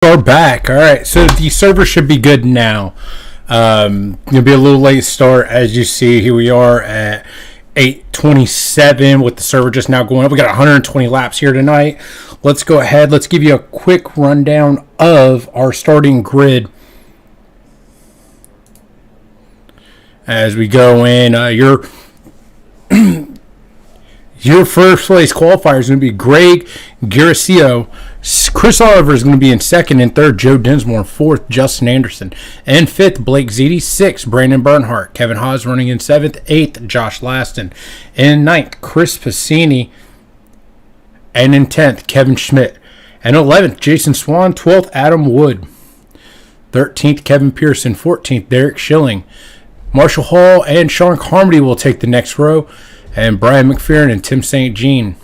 Are back. All right, so the server should be good now. It'll be a little late start, as you see. Here we are at 8:27 with the server just now going up. We got 120 laps here tonight. Let's go ahead. Let's give you a quick rundown of our starting grid as we go in. Your first place qualifier is going to be Greg Garcia. Chris Oliver is going to be in second and third. Joe Dinsmore fourth. Justin Anderson and fifth. Blake Ziti sixth. Brandon Bernhardt. Kevin Haas running in seventh. Eighth. Josh Laston. In ninth. Chris Passini. And in 10th. Kevin Schmidt. And 11th. Jason Swan. 12th. Adam Wood. 13th. Kevin Pearson. 14th. Derek Schilling. Marshall Hall and Sean Carmody will take the next row. And Brian McPherson and Tim St. Jean.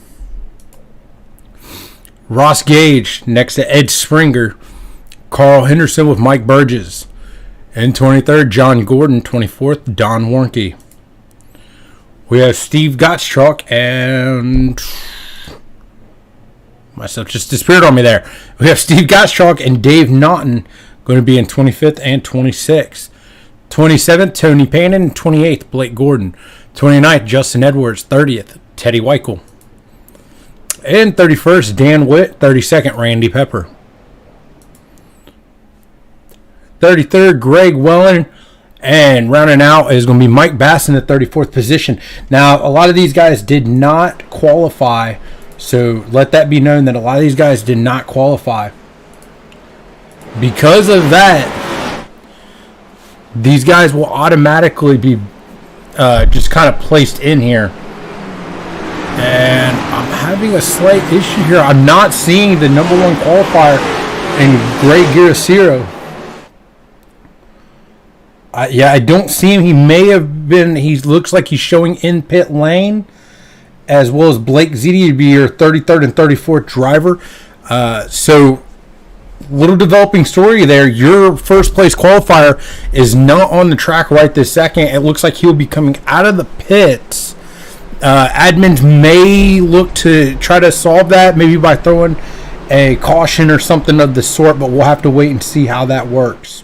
Ross Gage next to Ed Springer. Carl Henderson with Mike Burgess. And 23rd, John Gordon. 24th, Don Warnke. We have Steve Gottschalk and... myself just disappeared on me there. We have Steve Gottschalk and Dave Naughton going to be in 25th and 26th. 27th, Tony Pannon. 28th, Blake Gordon. 29th, Justin Edwards. 30th, Teddy Weichel. And 31st, Dan Witt. 32nd, Randy Pepper. 33rd, Greg Wellen. And rounding out is going to be Mike Bass in the 34th position. Now, a lot of these guys did not qualify. So let that be known that a lot of these guys did not qualify. Because of that, these guys will automatically be just kind of placed in here. And I'm having a slight issue here. I'm not seeing the number one qualifier in Greg Garcia. I don't see him. He may have been. He looks like he's showing in pit lane, as well as Blake Ziti to be your 33rd and 34th driver. So, little developing story there. Your first place qualifier is not on the track right this second. It looks like he'll be coming out of the pits. Admins may look to try to solve that, maybe by throwing a caution or something of the sort, but we'll have to wait and see how that works.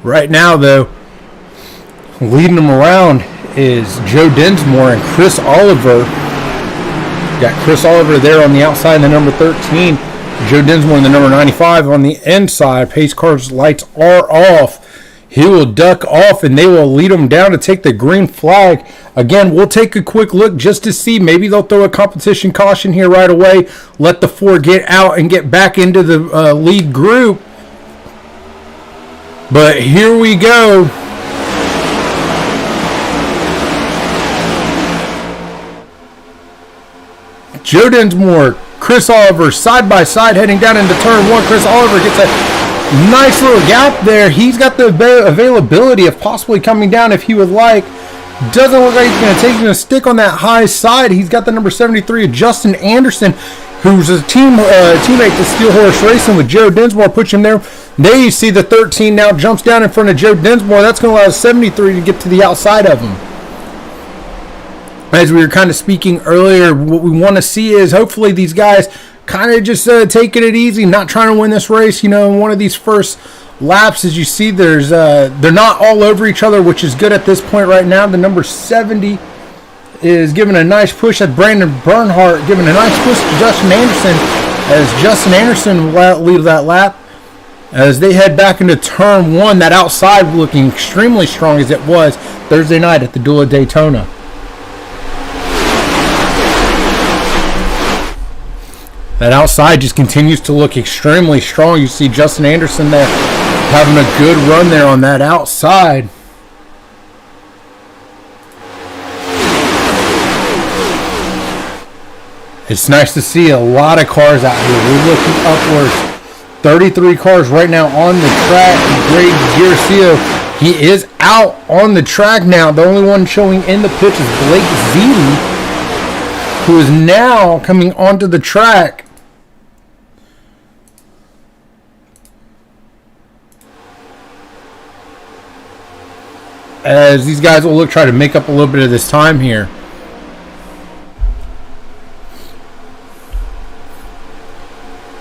Right now, though, leading them around is Joe Dinsmore and Chris Oliver. Got Chris Oliver there on the outside in the number 13. Joe Dinsmore in the number 95 on the inside. Pace car's lights are off. He will duck off and they will lead him down to take the green flag. Again, we'll take a quick look just to see. Maybe they'll throw a competition caution here right away. Let the four get out and get back into the lead group. But here we go. Joe Dinsmore, Chris Oliver, side by side heading down into turn one. Chris Oliver gets a nice little gap there. He's got the availability of possibly coming down if he would like. Doesn't look like he's going to take a stick on that high side. He's got the number 73, Justin Anderson, who's a teammate to Steel Horse Racing with Joe Dinsmore. Puts him there. There you see the 13 now jumps down in front of Joe Dinsmore. That's going to allow 73 to get to the outside of him. As we were kind of speaking earlier, what we want to see is hopefully these guys kind of just taking it easy, not trying to win this race. You know, in one of these first laps, as you see, there's they're not all over each other, which is good at this point right now. The number 70 is giving a nice push at Brandon Bernhardt, giving a nice push to Justin Anderson, as Justin Anderson will lead that lap. As they head back into turn one, that outside looking extremely strong as it was Thursday night at the Duel at Daytona. That outside just continues to look extremely strong. You see Justin Anderson there having a good run there on that outside. It's nice to see a lot of cars out here. We're looking upwards. 33 cars right now on the track. Greg Garcia, he is out on the track now. The only one showing in the pits is Blake Ziti, who is now coming onto the track. As these guys will try to make up a little bit of this time here.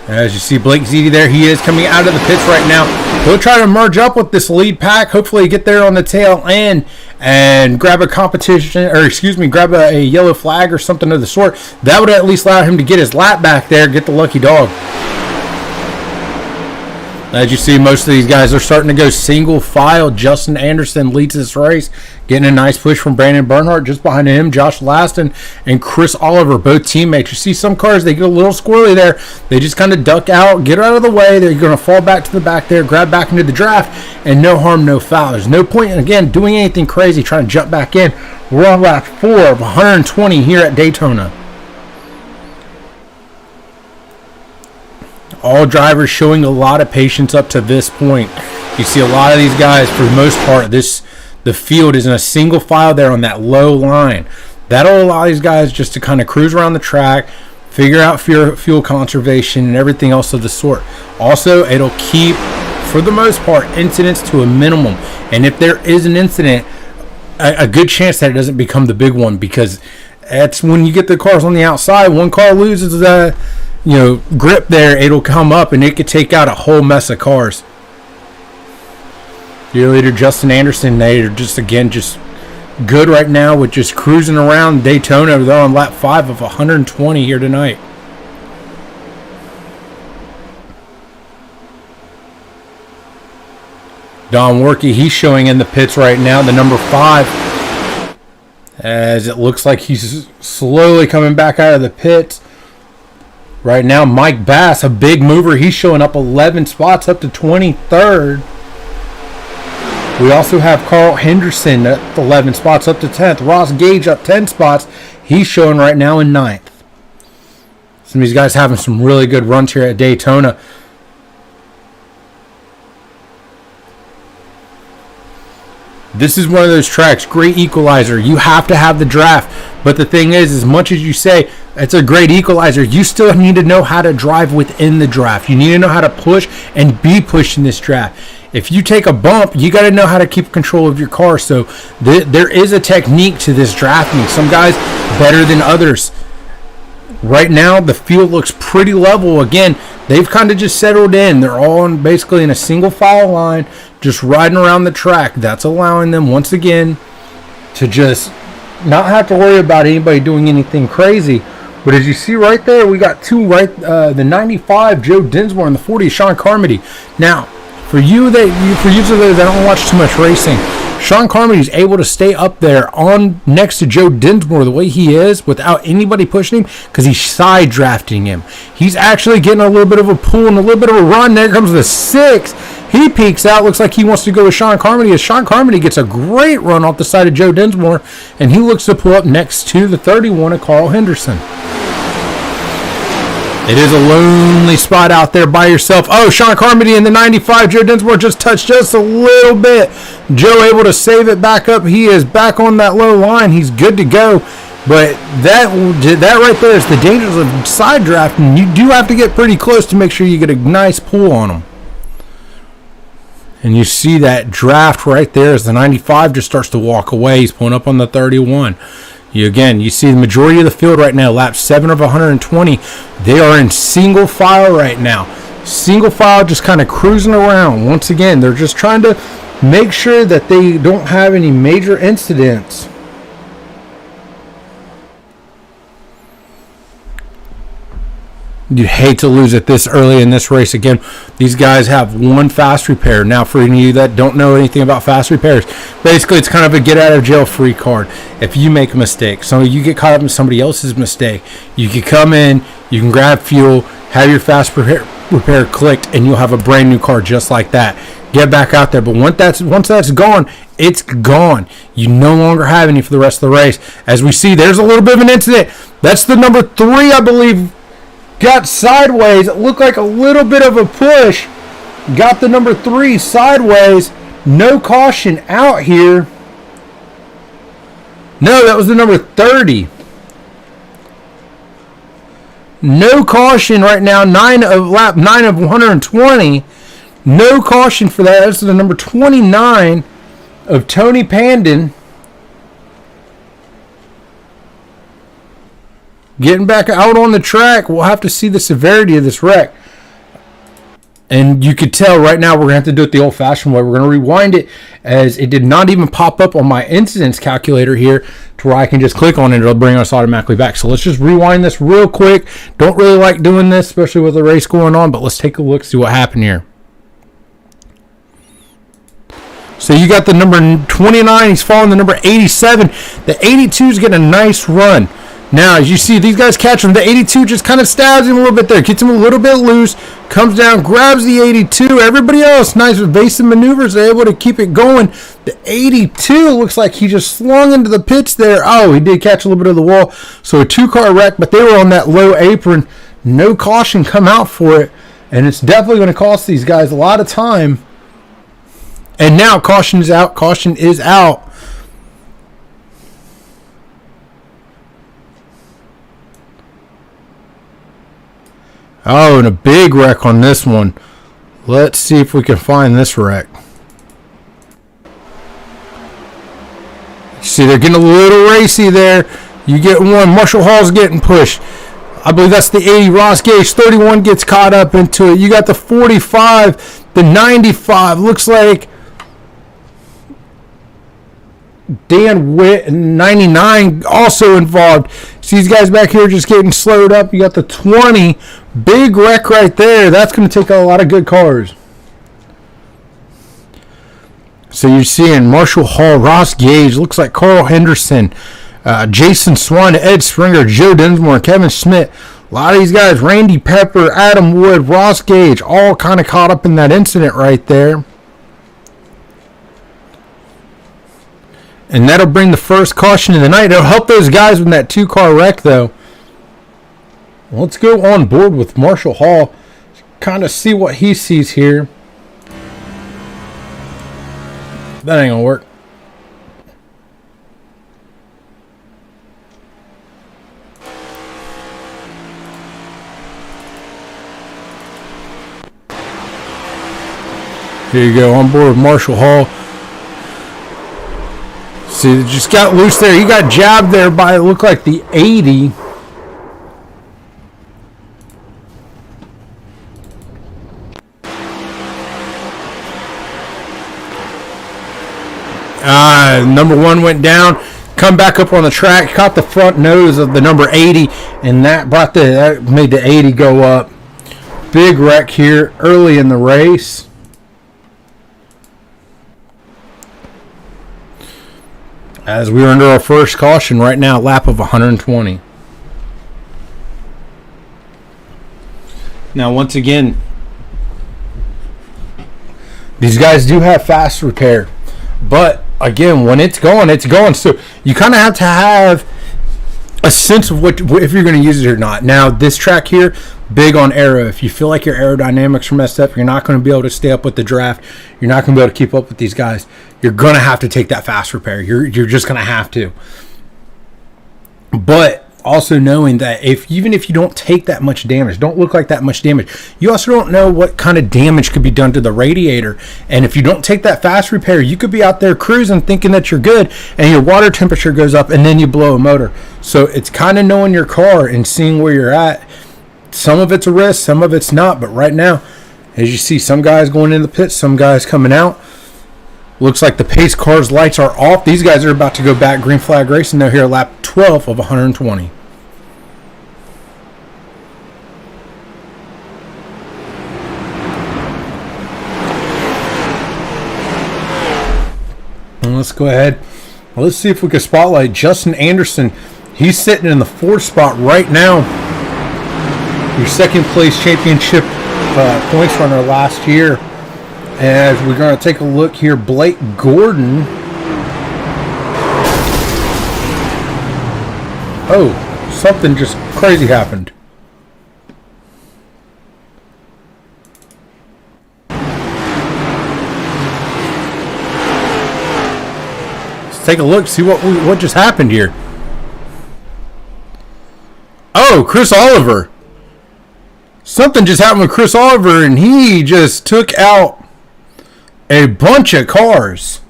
As you see Blake Ziti there, he is coming out of the pits right now. He'll try to merge up with this lead pack, hopefully get there on the tail end and grab a competition, or excuse me, grab a yellow flag or something of the sort. That would at least allow him to get his lap back there, get the lucky dog. As you see, most of these guys are starting to go single file. Justin Anderson leads this race, getting a nice push from Brandon Bernhardt. Just behind him, Josh Laston and Chris Oliver, both teammates. You see some cars, they get a little squirrely there. They just kind of duck out, get out of the way. They're going to fall back to the back there, grab back into the draft, and no harm, no foul. There's no point in, again, doing anything crazy, trying to jump back in. We're on lap 4 of 120 here at Daytona. All drivers showing a lot of patience up to this point. You see a lot of these guys, for the most part, the field is in a single file there on that low line. That'll allow these guys just to kind of cruise around the track, figure out fuel conservation and everything else of the sort. Also, it'll keep, for the most part, incidents to a minimum. And if there is an incident, a good chance that it doesn't become the big one, because that's when you get the cars on the outside. One car loses grip there, it'll come up and it could take out a whole mess of cars. Your leader Justin Anderson, they're just good right now with just cruising around Daytona. They're on lap 5 of 120 here tonight. Don Warkey, he's showing in the pits right now, the number 5, as it looks like he's slowly coming back out of the pits. Right now, Mike Bass, a big mover. He's showing up 11 spots up to 23rd. We also have Carl Henderson at 11 spots up to 10th. Ross Gage up 10 spots. He's showing right now in 9th. Some of these guys having some really good runs here at Daytona. This is one of those tracks, great equalizer. You have to have the draft. But the thing is, as much as you say it's a great equalizer, you still need to know how to drive within the draft. You need to know how to push and be pushed in this draft. If you take a bump, you got to know how to keep control of your car. So there is a technique to this drafting. Some guys better than others. Right now, the field looks pretty level. Again, they've kind of just settled in. They're all basically in a single file line, just riding around the track. That's allowing them, once again, to just not have to worry about anybody doing anything crazy. But as you see right there, we got two right. The 95, Joe Dinsmore, and the 40, Sean Carmody. Now, for you that don't watch too much racing, Sean Carmody is able to stay up there on next to Joe Dinsmore the way he is without anybody pushing him, because he's side drafting him. He's actually getting a little bit of a pull and a little bit of a run. There comes the 6. He peeks out. Looks like he wants to go with Sean Carmody, as Sean Carmody gets a great run off the side of Joe Dinsmore, and he looks to pull up next to the 31 of Carl Henderson. It is a lonely spot out there by yourself. Oh, Sean Carmody in the 95. Joe Dinsmore just touched just a little bit. Joe able to save it back up. He is back on that low line. He's good to go. But that right there is the dangers of side drafting. You do have to get pretty close to make sure you get a nice pull on them. And you see that draft right there as the 95 just starts to walk away. He's pulling up on the 31. You see the majority of the field right now, lap 7 of 120. They are in single file right now. Single file, just kind of cruising around. Once again, they're just trying to make sure that they don't have any major incidents. You'd hate to lose it this early in this race. Again, these guys have one fast repair. Now, for any of you that don't know anything about fast repairs, basically it's kind of a get-out-of-jail-free card. If you make a mistake, so you get caught up in somebody else's mistake, you can come in, you can grab fuel, have your fast repair clicked, and you'll have a brand new car just like that. Get back out there. But once that's gone, it's gone. You no longer have any for the rest of the race. As we see, there's a little bit of an incident. That's the number 3, I believe, got sideways. It looked like a little bit of a push. Got the number 3 sideways. No caution out here. No, that was the number 30. No caution right now. Lap 9 of 120. No caution for that. That's the number 29 of Tony Pandon. Getting back out on the track, we'll have to see the severity of this wreck. And you could tell right now we're going to have to do it the old-fashioned way. We're going to rewind it, as it did not even pop up on my incidents calculator here to where I can just click on it and it'll bring us automatically back. So let's just rewind this real quick. Don't really like doing this, especially with the race going on, but let's take a look, see what happened here. So you got the number 29. He's following the number 87. The 82 is getting a nice run. Now, as you see, these guys catch him. The 82 just kind of stabs him a little bit there. Gets him a little bit loose. Comes down, grabs the 82. Everybody else, nice evasive maneuvers, are able to keep it going. The 82 looks like he just slung into the pits there. Oh, he did catch a little bit of the wall. So a two-car wreck, but they were on that low apron. No caution come out for it. And it's definitely going to cost these guys a lot of time. And now caution is out. Caution is out. Oh, and a big wreck on this one. Let's see if we can find this wreck. See, they're getting a little racy there. You get one. Marshall Hall's getting pushed. I believe that's the 80. Ross Gage, 31, gets caught up into it. You got the 45, the 95. Looks like Dan Witt, 99, also involved. See these guys back here just getting slowed up. You got the 20. Big wreck right there. That's going to take a lot of good cars. So you're seeing Marshall Hall, Ross Gage, looks like Carl Henderson, Jason Swan, Ed Springer, Joe Dinsmore, Kevin Schmidt. A lot of these guys, Randy Pepper, Adam Wood, Ross Gage, all kind of caught up in that incident right there. And that'll bring the first caution of the night. It'll help those guys with that two-car wreck, though. Let's go on board with Marshall Hall. Kind of see what he sees here. That ain't going to work. Here you go, on board with Marshall Hall. See, they just got loose there. He got jabbed there by, it looked like the 80. Number 1 went down, come back up on the track, caught the front nose of the number 80, and that made the 80 go up. Big wreck here early in the race. As we are under our first caution right now, lap of 120. Now, once again, these guys do have fast repair, but again, when it's going, it's going. So you kind of have to have a sense of what if you're going to use it or not. Now, this track here, big on aero. If you feel like your aerodynamics are messed up, you're not going to be able to stay up with the draft. You're not going to be able to keep up with these guys. You're going to have to take that fast repair. You're just going to have to. But also knowing that even if you don't take that much damage, don't look like that much damage, you also don't know what kind of damage could be done to the radiator. And if you don't take that fast repair, you could be out there cruising thinking that you're good, and your water temperature goes up, and then you blow a motor. So it's kind of knowing your car and seeing where you're at. Some of it's a risk, some of it's not. But right now, as you see, some guys going in the pits, some guys coming out. Looks like the pace car's lights are off. These guys are about to go back green flag racing. They're here at lap 12 of 120. And let's go ahead. Let's see if we can spotlight Justin Anderson. He's sitting in the 4th spot right now. Your second place championship points runner last year. As we're going to take a look here, Blake Gordon. Oh, something just crazy happened. Let's take a look, see what just happened here. Oh, Chris Oliver. Something just happened with Chris Oliver, and he just took out a bunch of cars.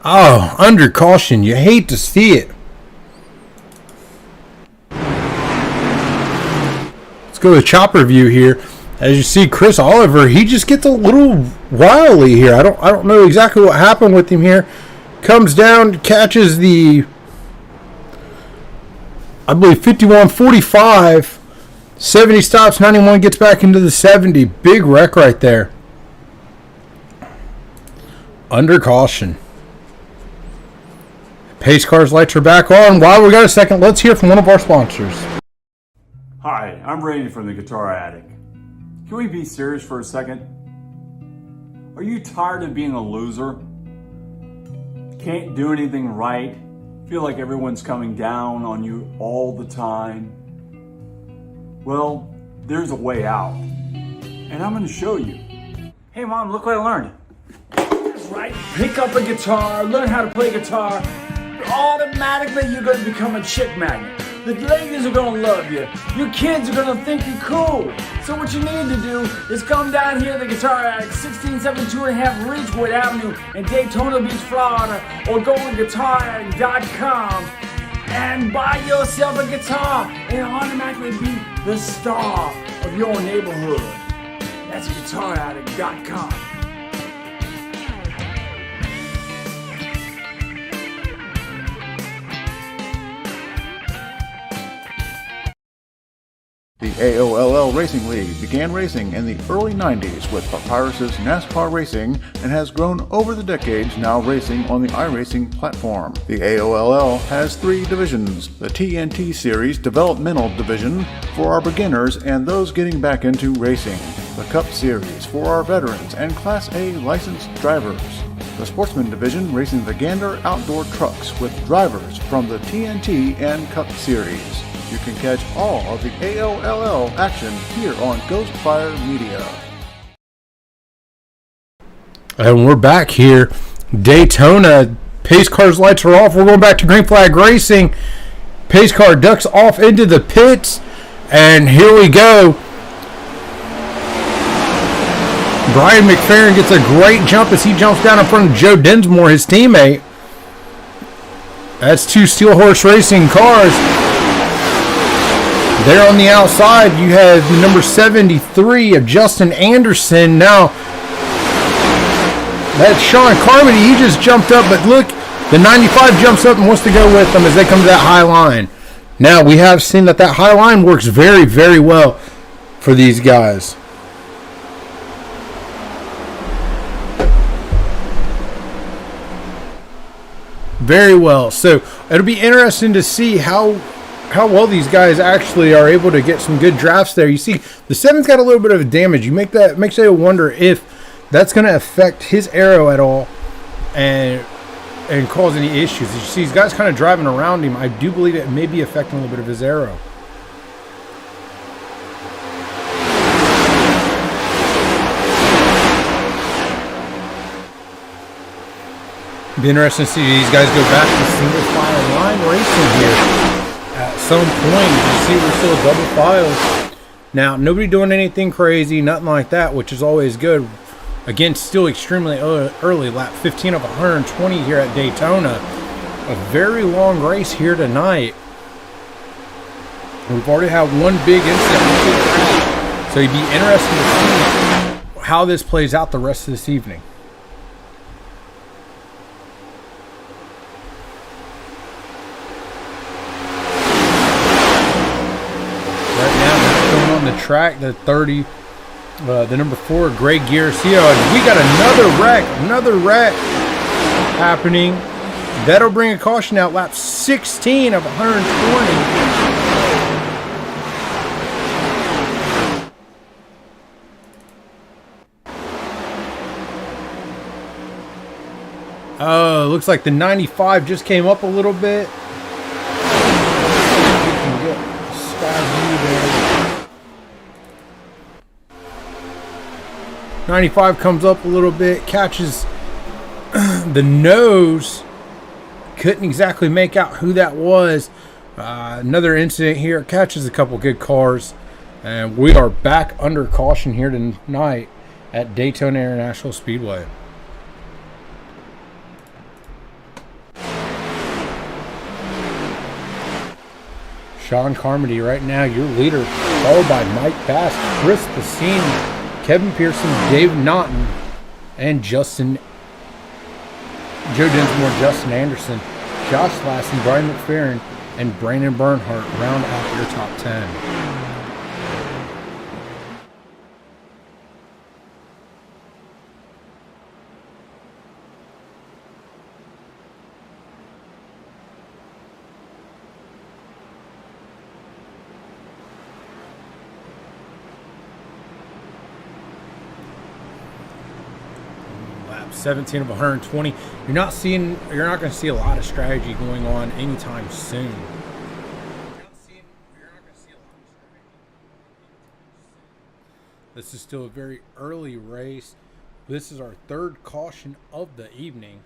Oh, under caution. You hate to see it. go with chopper view here. As you see, Chris Oliver, he just gets a little wily here. I don't know exactly what happened with him here. Comes down, catches the, I believe, 51.45. 70 stops, 91 gets back into the 70. Big wreck right there. Under caution. Pace cars lights are back on. While we got a second, let's hear from one of our sponsors. Hi, I'm Randy from the Guitar Attic. Can we be serious for a second? Are you tired of being a loser? Can't do anything right? Feel like everyone's coming down on you all the time? Well, there's a way out, and I'm going to show you. Hey Mom, look what I learned. That's right, pick up a guitar, learn how to play guitar. Automatically you're going to become a chick magnet. The ladies are going to love you. Your kids are going to think you're cool. So what you need to do is come down here to the Guitar Attic, 16725 Ridgewood Avenue in Daytona Beach, Florida, or go on guitarattic.com and buy yourself a guitar and automatically be the star of your neighborhood. That's guitarattic.com. The AOLL Racing League began racing in the early 90s with Papyrus's NASCAR Racing and has grown over the decades, now racing on the iRacing platform. The AOLL has 3 divisions: the TNT Series Developmental Division for our beginners and those getting back into racing, the Cup Series for our veterans and Class A licensed drivers, the Sportsman Division racing the Gander outdoor trucks with drivers from the TNT and Cup Series. You can catch all of the AOLL action here on Ghostfire Media. And we're back here. Daytona. Pace car's lights are off. We're going back to green flag racing. Pace car ducks off into the pits. And here we go. Brian McFerrin gets a great jump as he jumps down in front of Joe Dinsmore, his teammate. That's 2 Steel Horse Racing cars. There on the outside, you have number 73 of Justin Anderson. Now, that's Sean Carmody. He just jumped up, but look, the 95 jumps up and wants to go with them as they come to that high line. Now, we have seen that high line works very, very well for these guys. Very well. So, it'll be interesting to see how well these guys actually are able to get some good drafts there. You see, the 7's got a little bit of damage. Makes you wonder if that's going to affect his arrow at all and cause any issues. You see, these guys kind of driving around him. I do believe it may be affecting a little bit of his arrow. Be interesting to see these guys go back to single file line racing here. At some point, you see we're still double files. Now, nobody doing anything crazy, nothing like that, which is always good. Again, still extremely early, lap 15 of 120 here at Daytona. A very long race here tonight. We've already had one big incident. So it'd be interesting to see how this plays out the rest of this evening. The track, the 30, the number 4, Greg Garcia. And we got another wreck happening. That'll bring a caution out, lap 16 of 120. Oh, looks like the 95 just came up a little bit. We can get the sky view there. 95 comes up a little bit, catches the nose. Couldn't exactly make out who that was. Another incident here. Catches a couple good cars. And we are back under caution here tonight at Daytona International Speedway. Sean Carmody right now, your leader, followed by Mike Bass, Chris Passini, Kevin Pearson, Dave Naughton, and Joe Dinsmore, Justin Anderson, Josh Lassen, Brian McFerrin, and Brandon Bernhardt round out your top 10. Lap 17 of 120. You're not going to see a lot of strategy going on anytime soon. This is still a very early race. This is our third caution of the evening.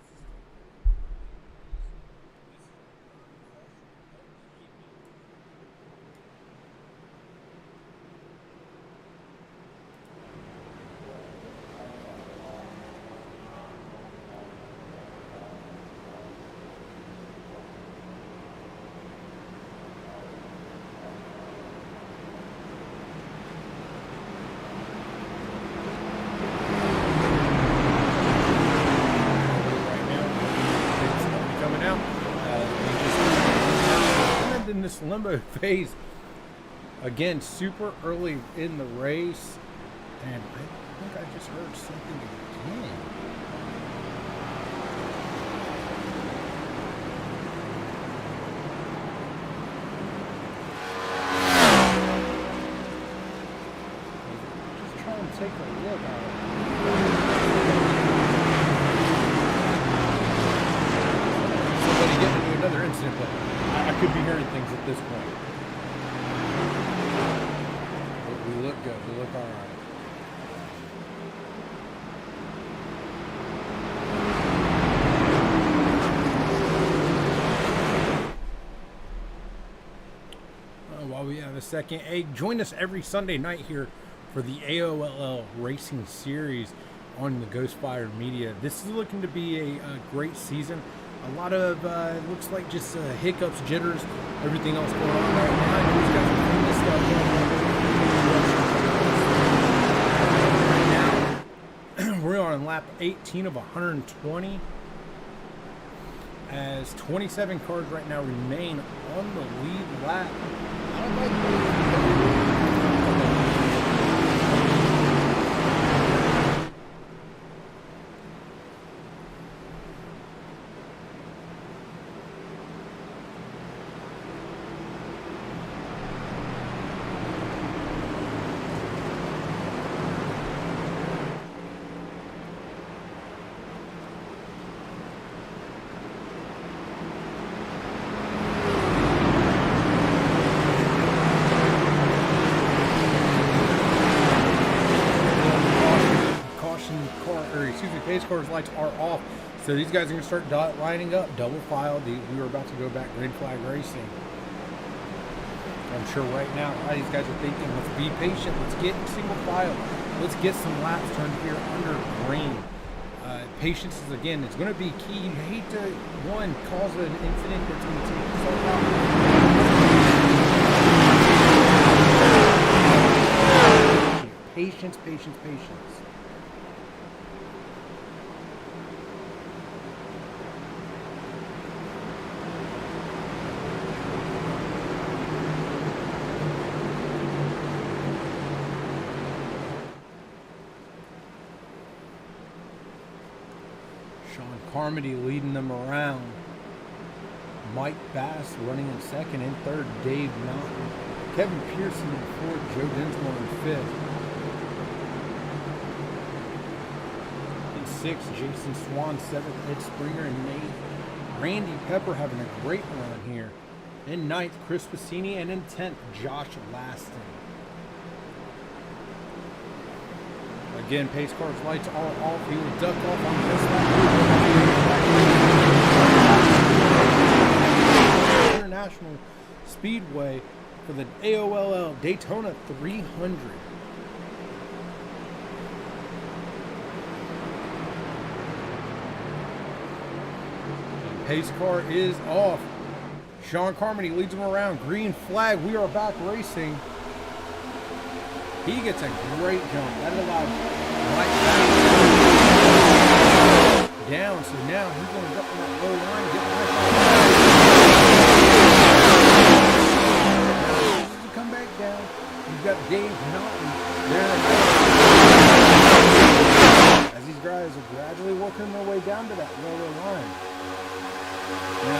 In this limbo phase again, super early in the race, and I think I just heard something again. Just trying to take a look at it. Somebody getting into another incident, but I could be hearing things at this point. But we look good. We look all right. While we have a second, hey, join us every Sunday night here for the AOLL Racing Series on the Ghostfire Media. This is looking to be a great season. A lot of, it looks like just hiccups, jitters, everything else going on right now. I know these guys are cleaning this stuff up. Right now, we're on lap 18 of 120. As 27 cars right now remain on the lead lap. I don't like pace cars lights are off, so these guys are going to start lining up, double file. We were about to go back green flag racing. I'm sure right now these guys are thinking, let's be patient, let's get single file, let's get some laps turned here under green. Patience is, again, it's going to be key. You hate to, one, cause an incident that's going to take so long. Patience, patience, patience. Sean Carmody leading them around. Mike Bass running in second, and third, Dave Naughton. Kevin Pearson in fourth, Joe Dinsmore in fifth. In sixth, Jason Swan, seventh, Ed Springer in eighth. Randy Pepper having a great run here. In ninth, Chris Passini, and in 10th, Josh Laston. Again, pace car's lights are off. He will duck off on this lap. International Speedway for the AOLL Daytona 300. And pace car is off. Sean Carmody leads him around. Green flag. We are back racing. He gets a great jump. That allowed Mike down. So now he's going to go on that low line. Get to come back down. You've got Dave Naughton there. As these guys are gradually working their way down to that lower line. Now,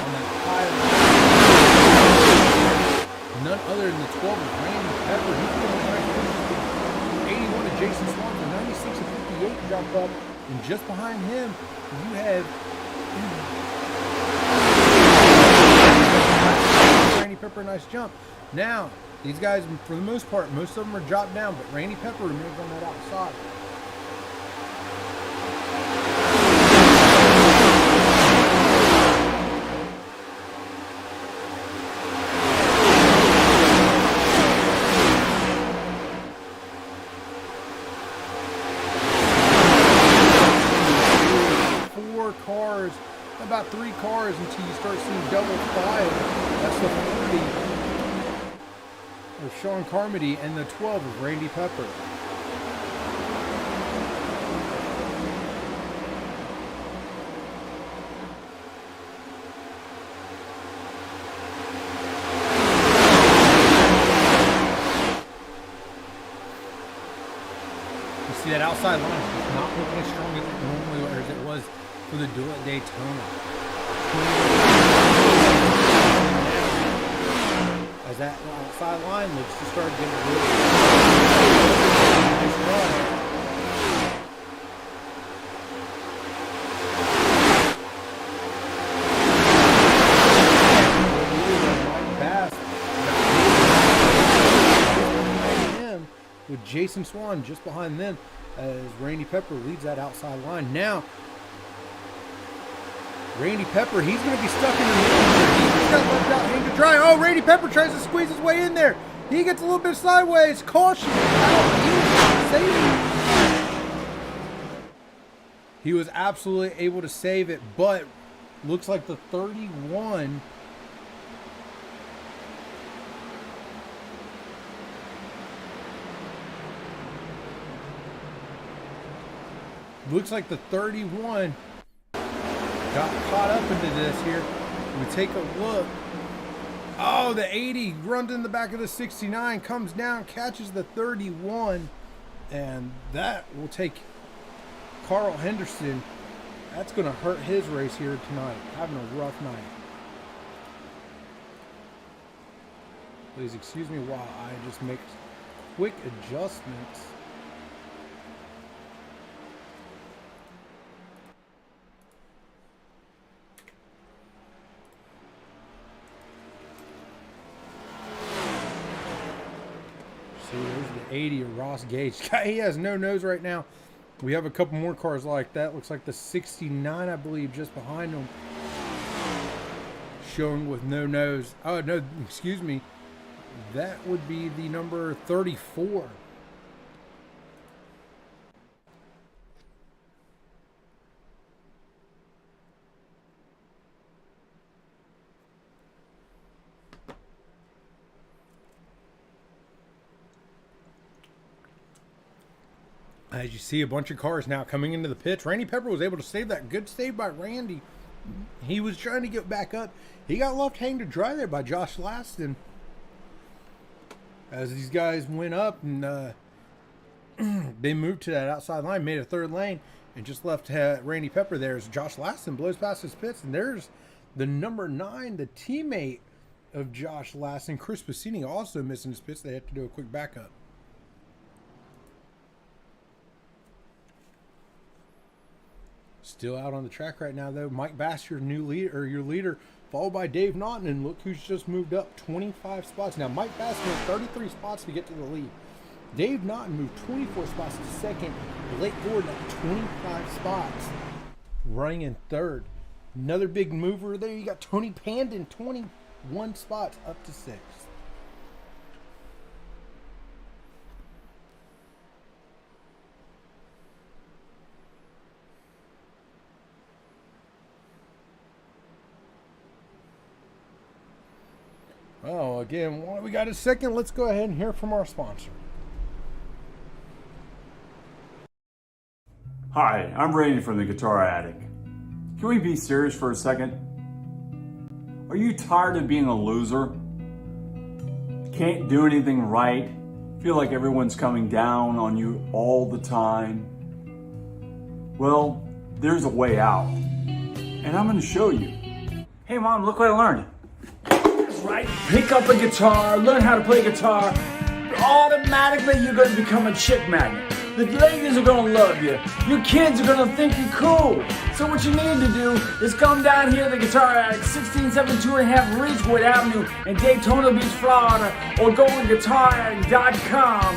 on that high line. None other than the 12 of Randy Pepper. He's going to 81 to Jason Swan for 96 and 58 jump up. And just behind him, you have Randy Pepper, nice jump. Now, these guys, for the most part, most of them are dropped down, but Randy Pepper remains on that outside. About 3 cars until you start seeing double file. That's the 40 of Sean Carmody and the 12 of Randy Pepper. You see that outside line is not looking as strong as it normally or as it was for the duel at Daytona. As that outside line looks to start getting really nice run. With Jason Swan just behind them as Randy Pepper leads that outside line. Now, Randy Pepper, he's going to be stuck in the middle. He just got left out hang to dry. Oh, Randy Pepper tries to squeeze his way in there. He gets a little bit sideways. Caution. He was absolutely able to save it, but looks like the 31... Looks like the 31 got caught up into this here. We take a look. Oh, the 80 runs in the back of the 69, comes down, catches the 31, and that will take Carl Henderson. That's going to hurt his race here tonight. Having a rough night. Please excuse me while I just make quick adjustments. There's the 80 of Ross Gage. He has no nose right now. We have a couple more cars like that. Looks like the 69, I believe, just behind him. Showing with no nose. Oh, no, excuse me. That would be the number 34. As you see a bunch of cars now coming into the pits. Randy Pepper was able to save that. Good save by Randy. He was trying to get back up. He got left hanging to dry there by Josh Laston. As these guys went up and they moved to that outside line, made a third lane, and just left Randy Pepper there as Josh Laston blows past his pits. And there's the number 9, the teammate of Josh Laston, Chris Bassini, also missing his pits. They had to do a quick backup. Still out on the track right now, though. Mike Bass, your new leader, or your leader, followed by Dave Naughton, and look who's just moved up 25 spots. Now, Mike Bass moved 33 spots to get to the lead. Dave Naughton moved 24 spots to second. Blake Gordon at 25 spots, running in third. Another big mover there. You got Tony Pandon, 21 spots up to 6th. Oh, again, while we got a second, let's go ahead and hear from our sponsor. Hi, I'm Randy from the Guitar Attic. Can we be serious for a second? Are you tired of being a loser? Can't do anything right? Feel like everyone's coming down on you all the time? Well, there's a way out, and I'm going to show you. Hey Mom, look what I learned. That's right, pick up a guitar, learn how to play guitar. Automatically you're going to become a chick magnet. The ladies are going to love you. Your kids are going to think you're cool. So what you need to do is come down here to the Guitar Attic, 1672.5 Ridgewood Avenue in Daytona Beach, Florida, or go to guitarattic.com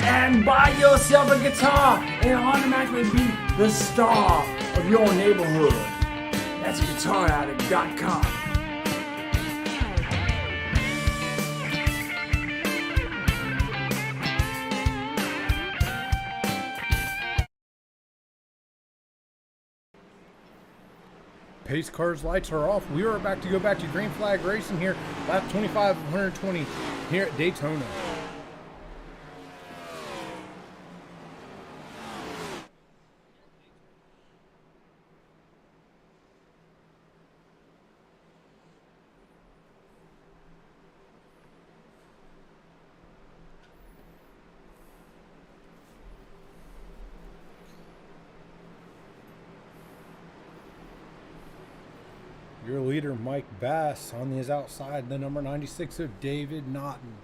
and buy yourself a guitar and automatically be the star of your neighborhood. That's guitarattic.com. Pace cars lights are off. We are about to go back to green flag racing here, lap 25 of 120 here at Daytona. Your leader, Mike Bass, on his outside, the number 96 of David Naughton.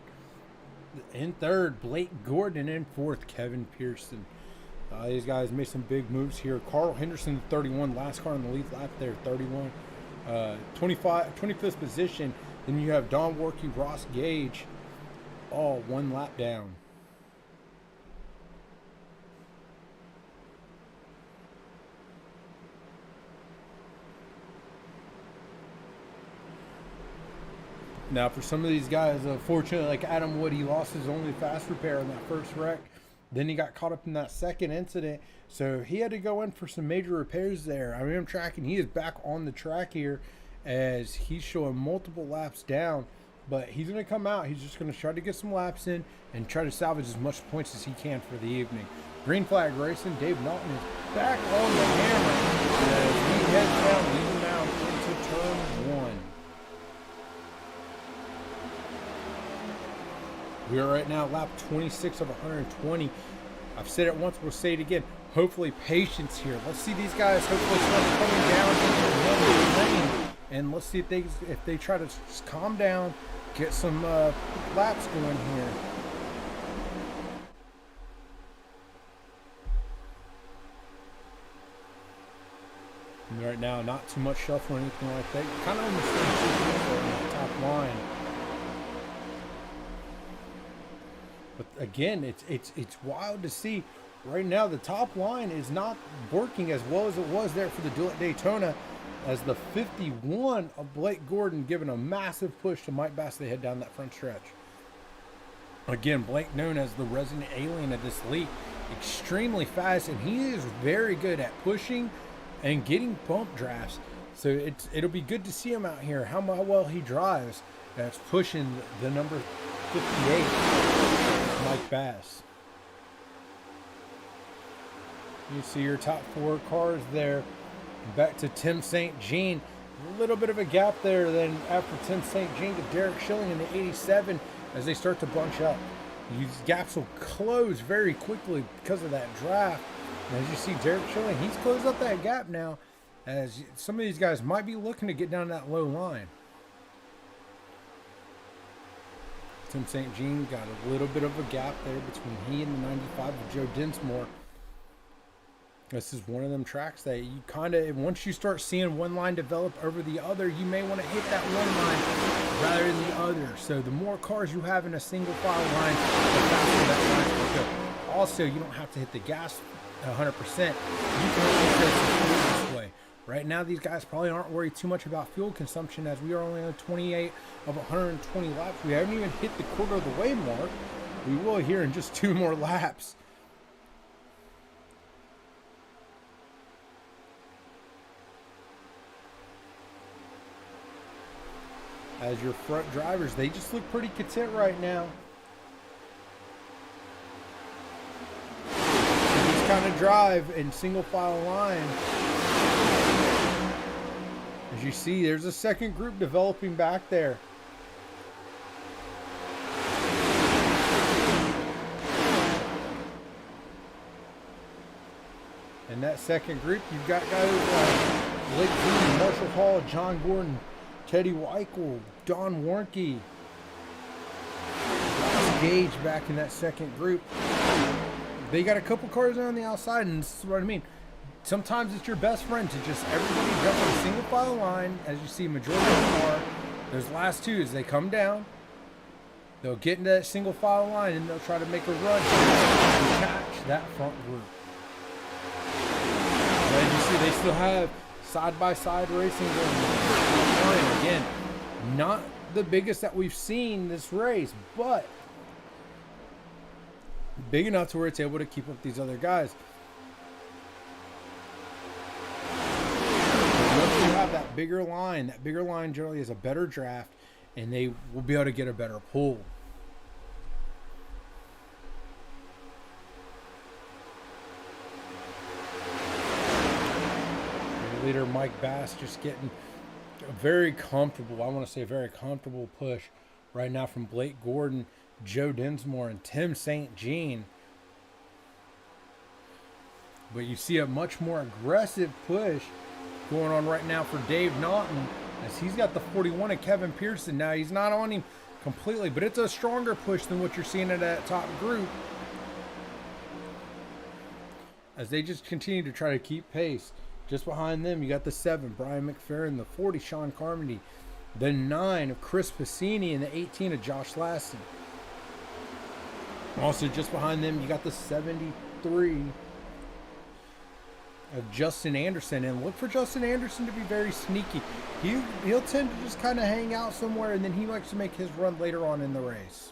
In third, Blake Gordon. In fourth, Kevin Pearson. These guys made some big moves here. Carl Henderson, 31, last car in the lead lap there, 31. 25th position. Then you have Don Warkey, Ross Gage, all one lap down. Now, for some of these guys, fortunately, like Adam Wood, he lost his only fast repair in that first wreck. Then he got caught up in that second incident, so he had to go in for some major repairs there. I mean, I'm tracking. He is back on the track here as he's showing multiple laps down, but he's going to come out. He's just going to try to get some laps in and try to salvage as much points as he can for the evening. Green flag racing. Dave Naughton is back on the hammer as he heads down, leading down into turn one. We are right now lap 26 of 120. I've said it once, we'll say it again. Hopefully patience here. Let's see these guys hopefully start coming down into the lane. And let's see if they try to just calm down, get some laps going here. And right now, not too much shuffle or anything like that. Kind of on the same top line. But again, it's wild to see. Right now, the top line is not working as well as it was there for the duel at Daytona, as the 51 of Blake Gordon giving a massive push to Mike Bass. They head down that front stretch. Again, Blake, known as the resident alien of this league, extremely fast, and he is very good at pushing and getting bump drafts. So it'll be good to see him out here, how well he drives. That's pushing the number 58, Mike Bass. You see your top four cars there. Back to Tim St. Jean. A little bit of a gap there then after Tim St. Jean to Derek Schilling in the 87 as they start to bunch up. These gaps will close very quickly because of that draft. And as you see Derek Schilling, he's closed up that gap now as some of these guys might be looking to get down that low line. Tim St. Jean got a little bit of a gap there between he and the 95 of Joe Dinsmore. This is one of them tracks that you kind of, once you start seeing one line develop over the other, you may want to hit that one line rather than the other. So the more cars you have in a single file line, the faster that line will go. Also, you don't have to hit the gas 100%. You can also fuel this way. Right now, these guys probably aren't worried too much about fuel consumption as we are only on 28 of 120 laps. We haven't even hit the quarter of the way mark. We will here in just 2 more laps. as your front drivers. They just look pretty content right now. They just kind of drive in single file line. As you see, there's a second group developing back there. In that second group, you've got guys like Blake Green, Marshall Hall, John Gordon, Teddy Weichel, Don Warnke, Ross Gage back in that second group. They got a couple cars on the outside, and this is what I mean. Sometimes it's your best friend to just everybody jump on a single file line. As you see, majority of them are. Those last two, as they come down, they'll get into that single file line, and they'll try to make a run to catch that front group. As you see, they still have side-by-side racing going on. Again, not the biggest that we've seen this race, but big enough to where it's able to keep up these other guys. Once you have that bigger line generally has a better draft, and they will be able to get a better pull. Leader Mike Bass just getting a very comfortable, I want to say a very comfortable push right now from Blake Gordon, Joe Dinsmore, and Tim St. Jean. But you see a much more aggressive push going on right now for Dave Naughton, as he's got the 41 of Kevin Pearson. Now he's not on him completely, but it's a stronger push than what you're seeing in that top group, as they just continue to try to keep pace. Just behind them, you got the 7, Brian McFerrin, the 40, Sean Carmody, the 9 of Chris Passini, and the 18 of Josh Lassen. Also, just behind them, you got the 73 of Justin Anderson. And look for Justin Anderson to be very sneaky. He'll tend to just kind of hang out somewhere, and then he likes to make his run later on in the race.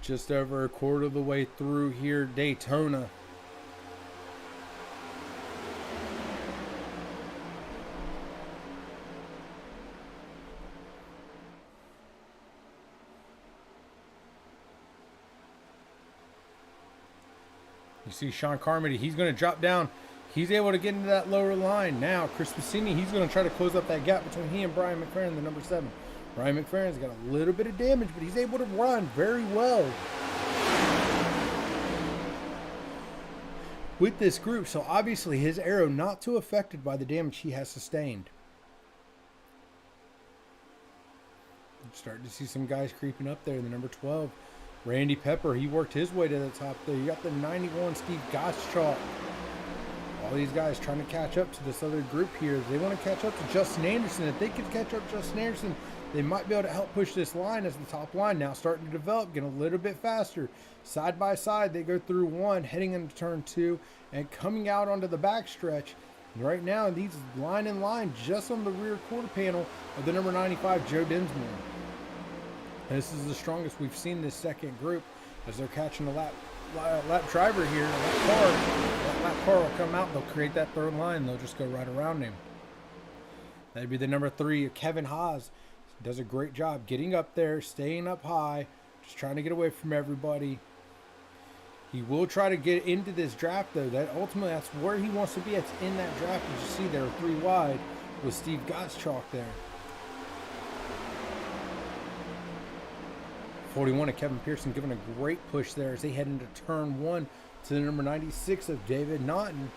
Just over a quarter of the way through here, Daytona. You see Sean Carmody, he's going to drop down. He's able to get into that lower line. Now, Chris Passini, he's going to try to close up that gap between he and Brian McFerrin, the number 7. Brian McFerrin's got a little bit of damage, but he's able to run very well with this group. So obviously his arrow not too affected by the damage he has sustained. I'm starting to see some guys creeping up there. The number 12, Randy Pepper, he worked his way to the top there. You got the 91, Steve Gottschalk. All these guys trying to catch up to this other group here. They want to catch up to Justin Anderson. If they could catch up to Justin Anderson, they might be able to help push this line, as the top line now starting to develop, getting a little bit faster. Side by side, they go through 1, heading into turn 2, and coming out onto the backstretch. Right now, these line in line just on the rear quarter panel of the number 95, Joe Dinsmore. And this is the strongest we've seen this second group, as they're catching a lap driver here. That lap car will come out, they'll create that third line, they'll just go right around him. That'd be the number 3, Kevin Haas. Does a great job getting up there, staying up high, just trying to get away from everybody. He will try to get into this draft, though. That ultimately, that's where he wants to be. It's in that draft. As you see, there are 3 wide with Steve Gottschalk there. 41 of Kevin Pearson giving a great push there as they head into turn 1 to the number 96 of David Naughton.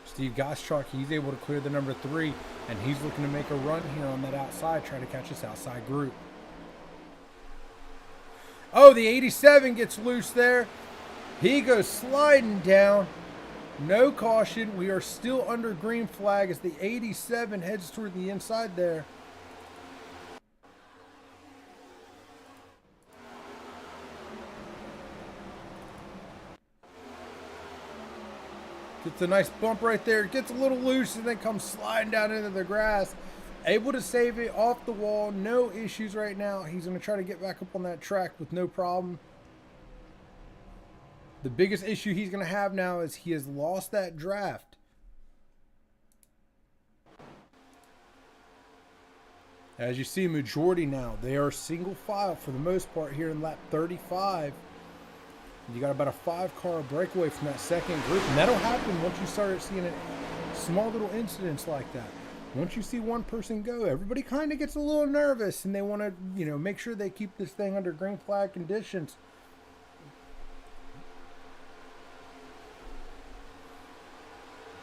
Steve Gottschalk, he's able to clear the number 3, and he's looking to make a run here on that outside, trying to catch this outside group. Oh, the 87 gets loose there. He goes sliding down. No caution. We are still under green flag as the 87 heads toward the inside there. Gets a nice bump right there. Gets a little loose and then comes sliding down into the grass. able to save it off the wall. No issues right now. He's going to try to get back up on that track with no problem. The biggest issue he's going to have now is he has lost that draft. As you see, majority now, they are single file for the most part here in lap 35. You got about a 5-car breakaway from that second group, and that'll happen once you start seeing small little incidents like that. Once you see one person go, everybody kind of gets a little nervous, and they want to, make sure they keep this thing under green flag conditions.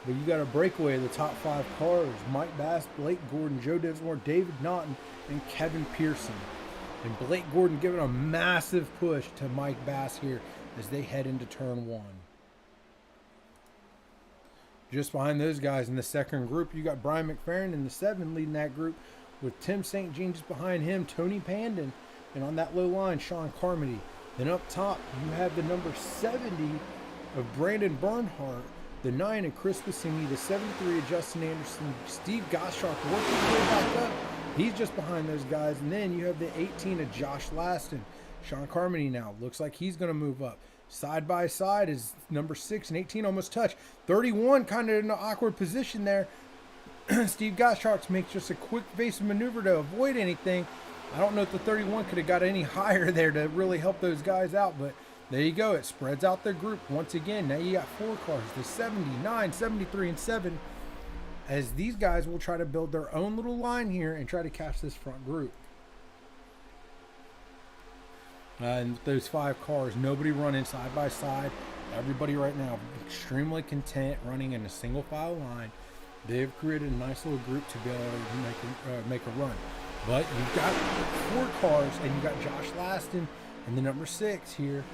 But you got a breakaway of the top 5 cars: Mike Bass, Blake Gordon, Joe Dinsmore, David Naughton, and Kevin Pearson. And Blake Gordon giving a massive push to Mike Bass here as they head into turn 1. Just behind those guys in the second group, you got Brian McFerrin in the 7 leading that group, with Tim St. Jean just behind him, Tony Pandon, and on that low line, Sean Carmody. Then up top, you have the number 70 of Brandon Bernhardt, the 9 of Chris Bassini, the 73 of Justin Anderson, Steve Gottschalk working his way back up. He's just behind those guys. And then you have the 18 of Josh Laston. Sean Carmody now looks like he's going to move up. Side by side is number 6 and 18 almost touch. 31 kind of in an awkward position there. Steve Gottschalk makes just a quick evasive maneuver to avoid anything. I don't know if the 31 could have got any higher there to really help those guys out, but there you go. It spreads out their group once again. Now you got 4 cars, the 79, 73, and 7, as these guys will try to build their own little line here and try to catch this front group. And those 5 cars, nobody running side by side. Everybody right now extremely content running in a single file line. They've created a nice little group to be able to make a run. But you've got 4 cars, and you've got Josh Laston and the number 6 here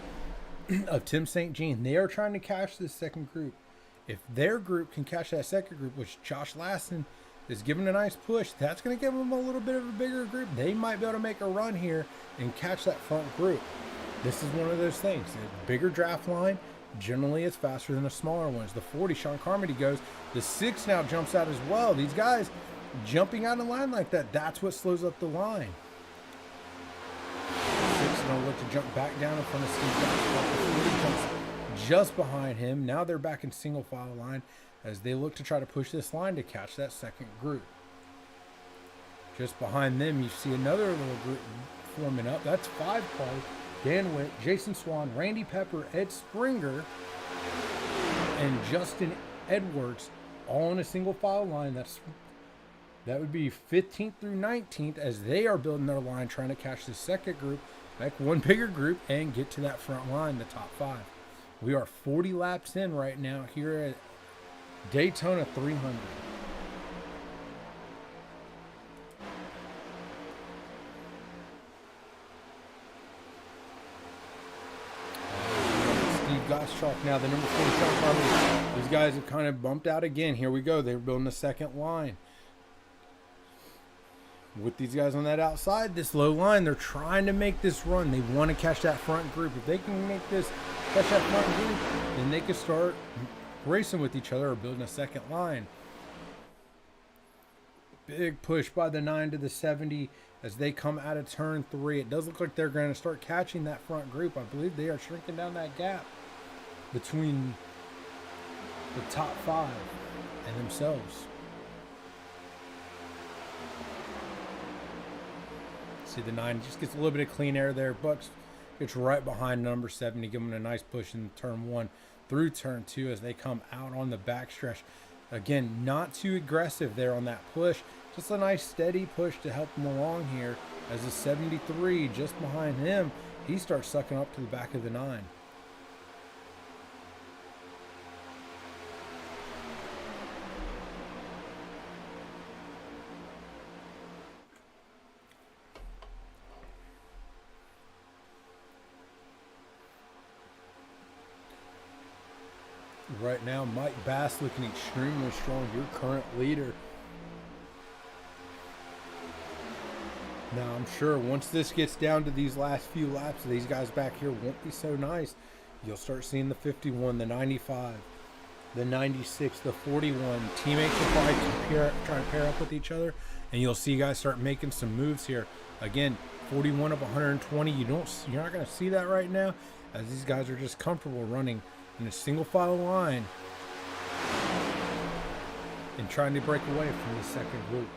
of Tim St. Jean. They are trying to catch this second group. If their group can catch that second group, which Josh Laston is giving a nice push, that's going to give them a little bit of a bigger group. They might be able to make a run here and catch that front group. This is one of those things. A bigger draft line generally is faster than the smaller ones. The 40, Sean Carmody goes. The 6 now jumps out as well. These guys jumping out of line like that, that's what slows up the line. 6 going to look to jump back down in front of Steve Gottschalk. Just behind him. Now they're back in single file line as they look to try to push this line to catch that second group. Just behind them, you see another little group forming up. That's 5 cars. Dan Witt, Jason Swan, Randy Pepper, Ed Springer, and Justin Edwards, all in a single file line. That would be 15th through 19th as they are building their line, trying to catch the second group, make one bigger group, and get to that front line, the top 5. We are 40 laps in right now here at Daytona 300. Steve Gottschalk now, the number 4 Sean Carmody. These guys have kind of bumped out again. Here we go. They're building the second line. With these guys on that outside, this low line, they're trying to make this run. They want to catch that front group. If they can catch that front group, then they can start racing with each other or building a second line. Big push by the 9 to the 70 as they come out of turn 3. It does look like they're going to start catching that front group. I believe they are shrinking down that gap between the top 5 and themselves. See, the 9 just gets a little bit of clean air there. Bucks gets right behind number 70, giving them a nice push in turn 1 through turn 2 as they come out on the backstretch. Again, not too aggressive there on that push. Just a nice steady push to help them along here as the 73 just behind him, he starts sucking up to the back of the 9. Right now, Mike Bass looking extremely strong, your current leader. Now, I'm sure once this gets down to these last few laps, these guys back here won't be so nice. You'll start seeing the 51, the 95, the 96, the 41. Teammates will probably try to pair up with each other. and you'll see guys start making some moves here. Again, 41 of 120. You're not going to see that right now, as these guys are just comfortable running in a single file line and trying to break away from the second group.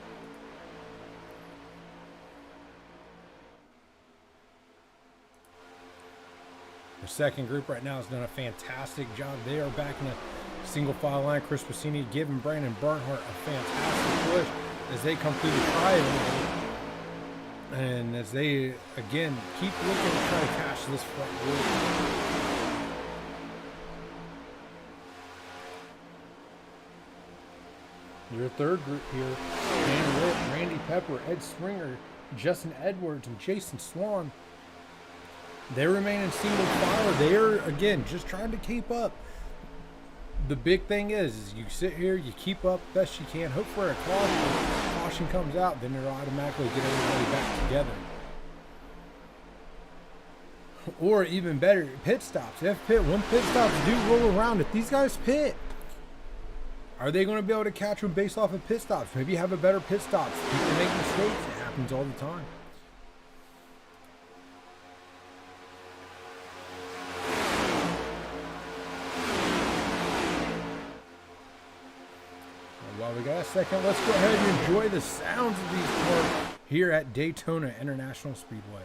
The second group right now has done a fantastic job. They are back in a single file line. Chris Passini giving Brandon Bernhardt a fantastic push as they come through the triangle. And as they, again, keep looking to try to catch this front group. Your third group here, Dan Witt, Randy Pepper, Ed Springer, Justin Edwards, and Jason Swan. They remain in single file. They are, again, just trying to keep up. The big thing is you sit here, you keep up best you can, hope for a caution. Caution comes out, then it'll automatically get everybody back together. Or even better, pit stops. When pit stops do roll around, if these guys pit, are they going to be able to catch them based off of pit stops? Maybe have a better pit stops. People make mistakes. It happens all the time. While we got a second, let's go ahead and enjoy the sounds of these cars here at Daytona International Speedway.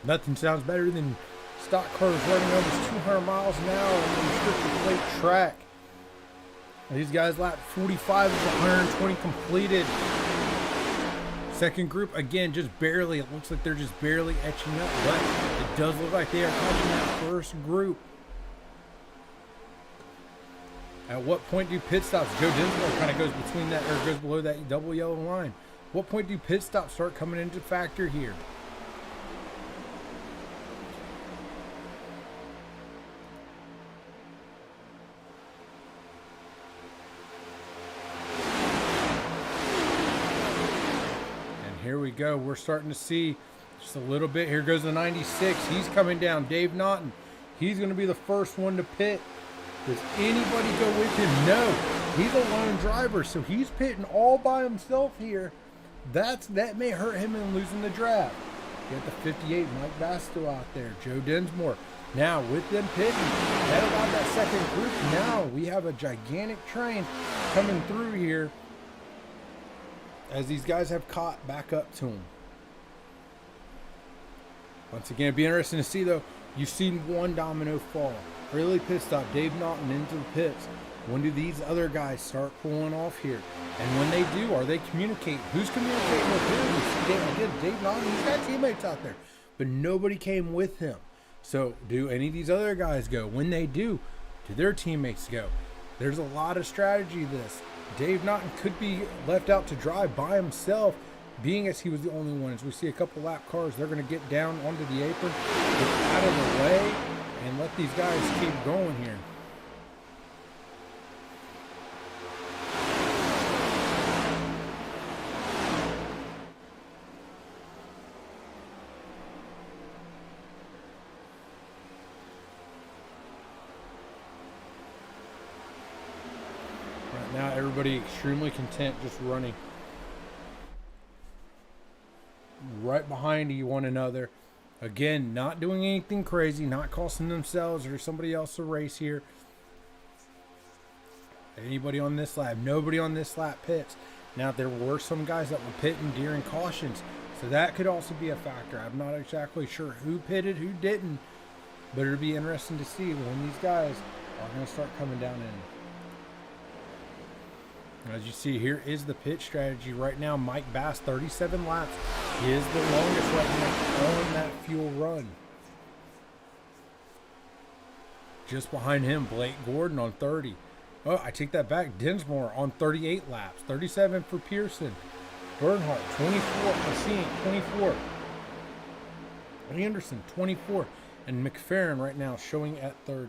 Nothing sounds better than stock cars running almost 200 miles an hour on the restricted plate track. These guys lapped 45 of 120 completed. Second group, again, just barely. It looks like they're just barely etching up, but it does look like they are catching that first group. At what point do pit stops? Joe Dinsmore kind of goes between that, or goes below that double yellow line. What point do pit stops start coming into factor here? Here we go. We're starting to see just a little bit. Here goes the 96. He's coming down. Dave Naughton. He's going to be the first one to pit. Does anybody go with him? No. He's a lone driver, so he's pitting all by himself here. That may hurt him in losing the draft. You got the 58, Mike Basto out there. Joe Dinsmore. Now, with them pitting, head about that second group. Now, we have a gigantic train coming through here, as these guys have caught back up to him. Once again, it'd be interesting to see, though. You've seen one domino fall. Early pit stop, Dave Naughton into the pits. When do these other guys start pulling off here? And when they do, are they communicating? Who's communicating with who? Dave Naughton, he's got teammates out there, but nobody came with him. So do any of these other guys go? When they do their teammates go? There's a lot of strategy to this. Dave Naughton could be left out to dry by himself, being as he was the only one. As we see a couple lap cars, they're going to get down onto the apron, get out of the way, and let these guys keep going here. Now everybody extremely content just running. right behind one another. Again, not doing anything crazy, not costing themselves or somebody else a race here. Anybody on this lap? Nobody on this lap pits. Now, there were some guys that were pitting during cautions, so that could also be a factor. I'm not exactly sure who pitted, who didn't, but it'll be interesting to see when these guys are going to start coming down in. As you see, here is the pit strategy right now. Mike Bass, 37 laps. He is the longest right now on that fuel run. Just behind him, Blake Gordon on 30. Oh, I take that back. Dinsmore on 38 laps. 37 for Pearson. Bernhardt, 24. Racine, 24. Anderson, 24. And McFerrin right now showing at 30.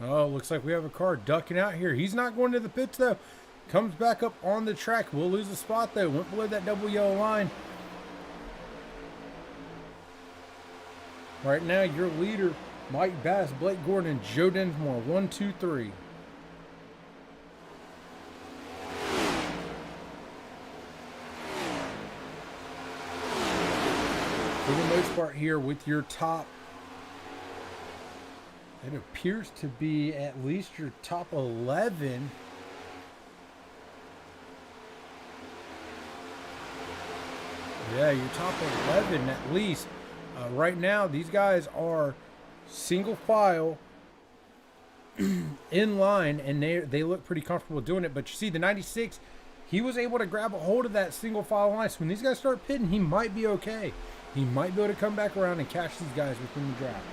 Oh, looks like we have a car ducking out here. He's not going to the pits, though. Comes back up on the track. We'll lose a spot, though. Went below that double yellow line. Right now, your leader, Mike Bass, Blake Gordon, and Joe Dinsmore. 1, 2, 3. For the most part here with your top, it appears to be at least your top 11. Yeah, your top 11 at least. Right now, these guys are single file in line, and they look pretty comfortable doing it. But you see, the 96, he was able to grab a hold of that single file line. So when these guys start pitting, he might be okay. He might be able to come back around and catch these guys within the draft.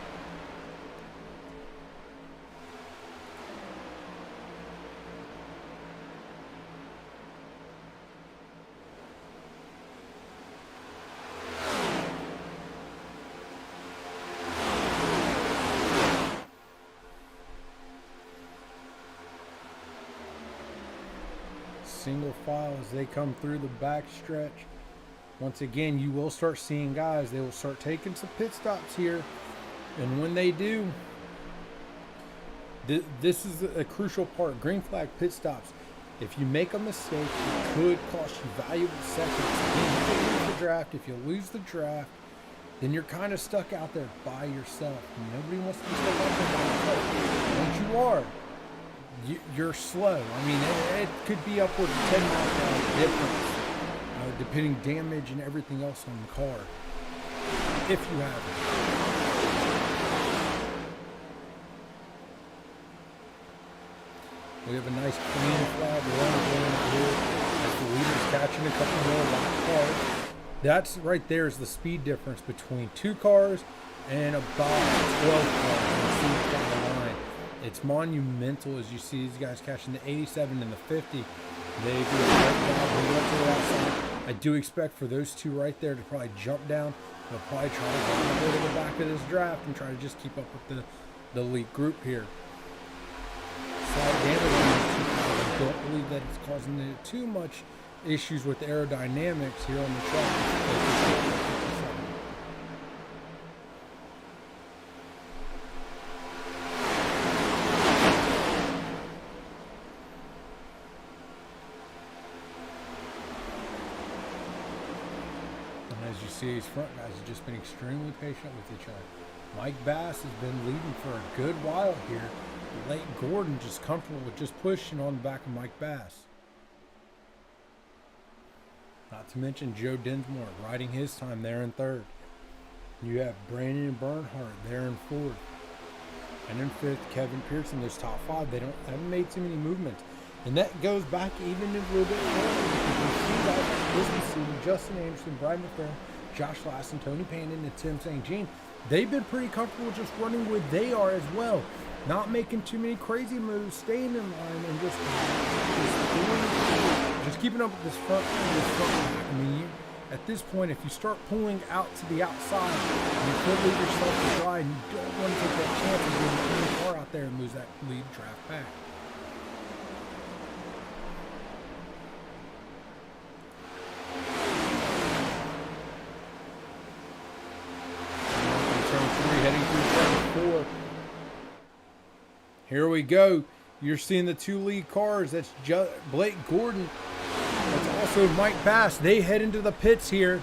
Single file as they come through the back stretch. Once again, you will start seeing guys. They will start taking some pit stops here. And when they do, this is a crucial part. Green flag pit stops. If you make a mistake, it could cost you valuable seconds. If you lose the draft, then you're kind of stuck out there by yourself. Nobody wants to be stuck out there by yourself. Once you are, you're slow. I mean, it could be upward of 10 miles an hour difference, depending damage and everything else on the car, if you have it. We have a nice clean flag runner going here as the leader's catching a couple more lap cars. That's right there is the speed difference between two cars and about 12 cars. It's monumental as you see these guys catching the 87 and the 50. They do a great job. They went to the outside. I do expect for those two right there to probably jump down. They'll probably try to go to the back of this draft and try to just keep up with the elite group here. Slight damage on these two cars. I don't believe that it's causing too much issues with aerodynamics here on the track. As you see, these front guys have just been extremely patient with each other. Mike Bass has been leading for a good while here. Blake Gordon just comfortable with just pushing on the back of Mike Bass. Not to mention Joe Dinsmore riding his time there in third. You have Brandon Bernhardt there in fourth. And in 5th, Kevin Pearson. Those top 5, they haven't made too many movements. And that goes back even a little bit further because you see that Christmas season, Justin Anderson, Brian McFerrin, Josh Lassen, Tony Pandon, and Tim St. Jean, they've been pretty comfortable just running where they are as well. Not making too many crazy moves, staying in line, and just keeping up with this front back. I mean, at this point, if you start pulling out to the outside, you could leave yourself to dry, and you don't want to take that chance of getting any car out there and lose that lead draft back. Turn 3, heading through turn 4. Here we go. You're seeing the 2 lead cars. That's Blake Gordon. That's also Mike Bass. They head into the pits here.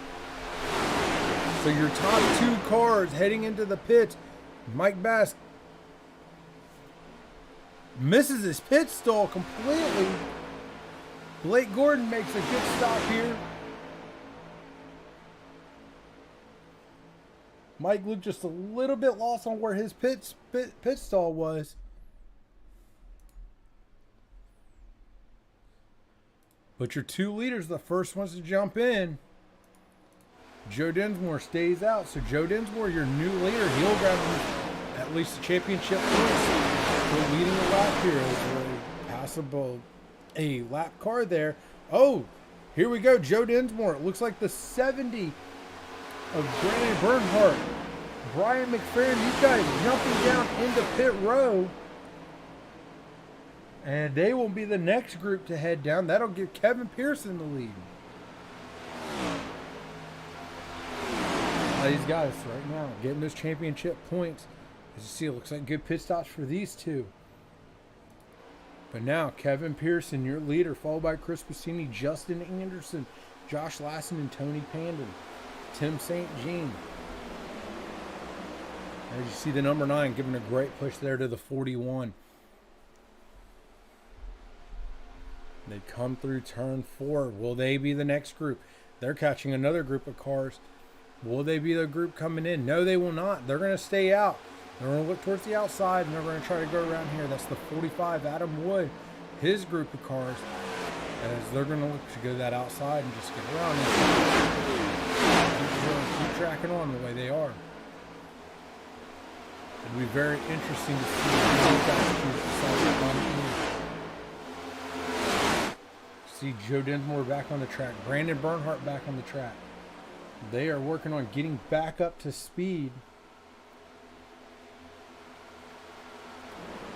So your top 2 cars heading into the pits. Mike Bass misses his pit stall completely. Blake Gordon makes a good stop here. Mike looked just a little bit lost on where his pit stall was. But your 2 leaders, the first ones to jump in. Joe Dinsmore stays out. So Joe Dinsmore, your new leader, he'll grab at least the championship points for leading the lap here. A passable lap car there. Oh, here we go. Joe Dinsmore. It looks like the 70 of Brandon Bernhardt. Brian McFerrin, these guys jumping down into pit row. And they will be the next group to head down. That'll give Kevin Pearson the lead. These guys right now getting those championship points. As you see, it looks like good pit stops for these 2. But now Kevin Pearson, your leader, followed by Chris Bassini, Justin Anderson, Josh Lassen, and Tony Pandon. Tim St. Jean. As you see the number 9 giving a great push there to the 41. They come through turn 4. Will they be the next group? They're catching another group of cars. Will they be the group coming in? No, they will not. They're going to stay out. They're going to look towards the outside, and they're going to try to go around here. That's the 45, Adam Wood, his group of cars, as they're going to look to go that outside and just get around and keep tracking on the way they are. It'll be very interesting to see how these guys choose to decide to come in. See Joe Dinsmore back on the track. Brandon Bernhardt back on the track. They are working on getting back up to speed.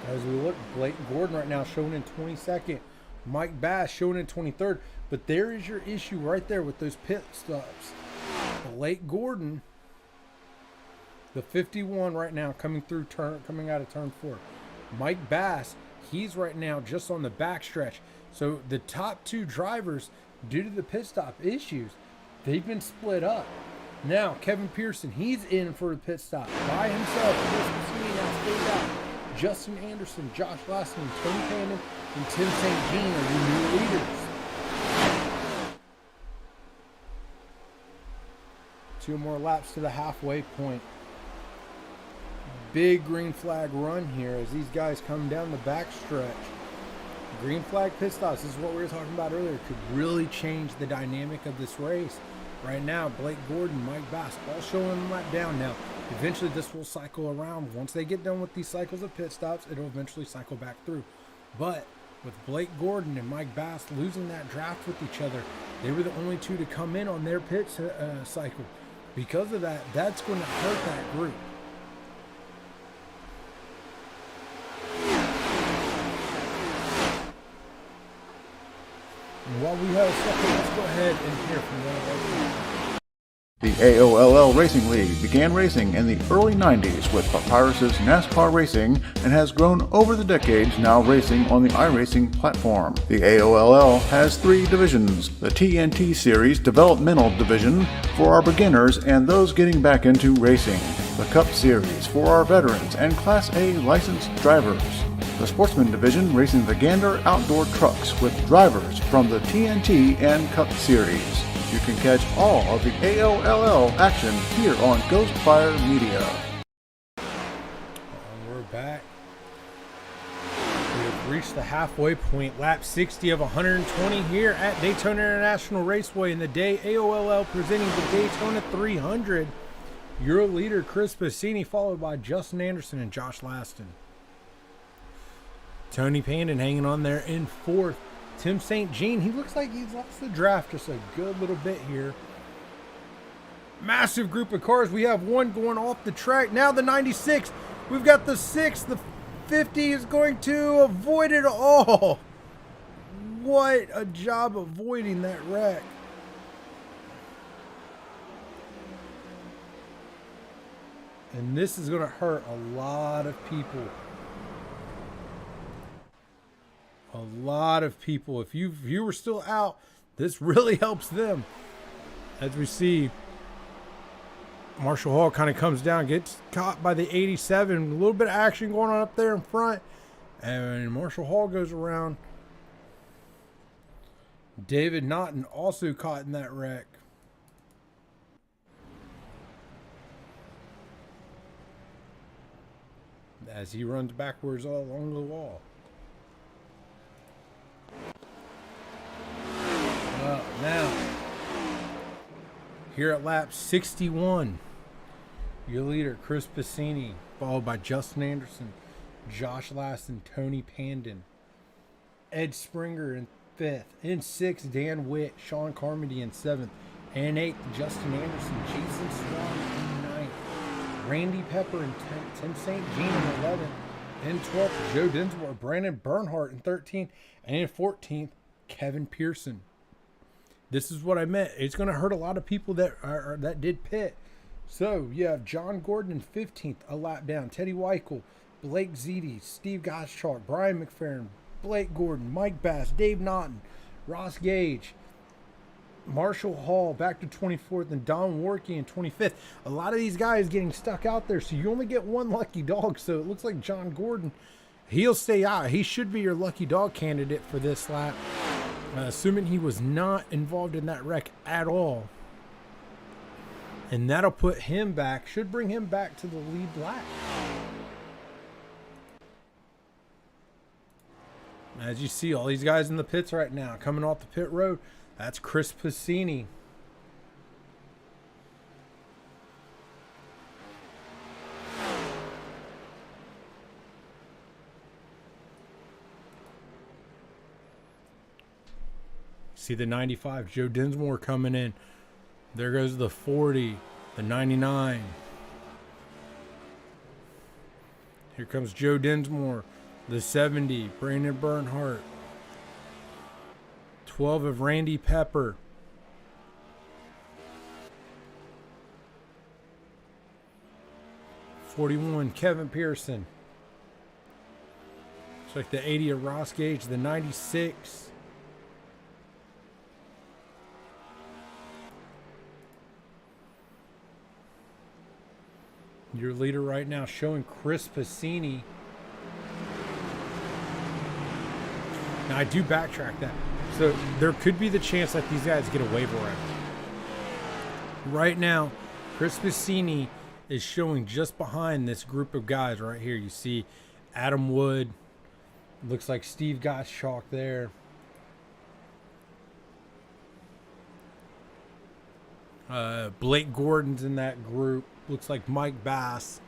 As we look, Blake Gordon right now showing in 22nd. Mike Bass showing in 23rd. But there is your issue right there with those pit stops. Blake Gordon, the 51 right now coming out of turn 4. Mike Bass, he's right now just on the back stretch. So the top 2 drivers, due to the pit stop issues, they've been split up. Now Kevin Pearson, he's in for a pit stop by himself. Now stays out. Justin Anderson, Josh Lassen, Tony Pandon, and Tim St. Jean are your new leaders. 2 more laps to the halfway point. Big green flag run here as these guys come down the back stretch. Green flag pit stops, this is what we were talking about earlier, could really change the dynamic of this race. Right now, Blake Gordon, Mike Bass, all showing them lap down. Now, eventually this will cycle around. Once they get done with these cycles of pit stops, it'll eventually cycle back through. But with Blake Gordon and Mike Bass losing that draft with each other, they were the only 2 to come in on their pit cycle. Because of that, that's going to hurt that group. And while we have a second, let's go ahead and hear from one of our people. The AOLL Racing League began racing in the early 90s with Papyrus's NASCAR Racing and has grown over the decades, now racing on the iRacing platform. The AOLL has 3 divisions: the TNT Series Developmental Division for our beginners and those getting back into racing, the Cup Series for our veterans and Class A licensed drivers, the Sportsman Division racing the Gander Outdoor Trucks with drivers from the TNT and Cup Series. You can catch all of the AOLL action here on Ghostfire Media. We're back. reached the halfway point. Lap 60 of 120 here at Daytona International Raceway in the day AOLL presenting the Daytona 300. Your leader, Chris Bassini, followed by Justin Anderson and Josh Laston. Tony Pandon hanging on there in fourth. Tim St. Jean, he looks like he's lost the draft just a good little bit here. Massive group of cars. We have one going off the track. Now the 96. We've got the 6. The 50 is going to avoid it all. What a job avoiding that wreck. And this is going to hurt a lot of people. A lot of people. If you were still out, this really helps them. As we see, Marshall Hall kind of comes down, gets caught by the 87. A little bit of action going on up there in front. And Marshall Hall goes around. David Naughton also caught in that wreck. As he runs backwards all along the wall. Now, here at lap 61, your leader, Chris Bassini, followed by Justin Anderson, Josh Laston, Tony Pandon, Ed Springer in 5th. In 6th, Dan Witt, Sean Carmody in 7th. And 8th, Justin Anderson, Jason Swan in 9th. Randy Pepper in 10th. Tim St. Jean in 11th. In 12th, Joe Dinsmore, Brandon Bernhardt in 13th. And in 14th, Kevin Pearson. This is what I meant. It's going to hurt a lot of people that did pit. So you have John Gordon in 15th, a lap down. Teddy Weichel, Blake Zede, Steve Gottschalk, Brian McFerrin, Blake Gordon, Mike Bass, Dave Naughton, Ross Gage, Marshall Hall back to 24th, and Don Warkey in 25th. A lot of these guys getting stuck out there, so you only get one lucky dog. So it looks like John Gordon, he'll stay out. He should be your lucky dog candidate for this lap. Assuming he was not involved in that wreck at all. And that'll put him back, should bring him back to the lead lap. As you see, all these guys in the pits right now, coming off the pit road, that's Chris Bassini. See the 95, Joe Dinsmore coming in. There goes the 40, the 99. Here comes Joe Dinsmore, the 70, Brandon Bernhardt. 12 of Randy Pepper. .41, Kevin Pearson. It's like the 80 of Ross Gage, the 96. Your leader right now showing Chris Bassini. Now I do backtrack that. So there could be the chance that these guys get a waiver round. Right now, Chris Bassini is showing just behind this group of guys right here. You see Adam Wood. Looks like Steve Gottschalk there. Blake Gordon's in that group. Looks like Mike Bass.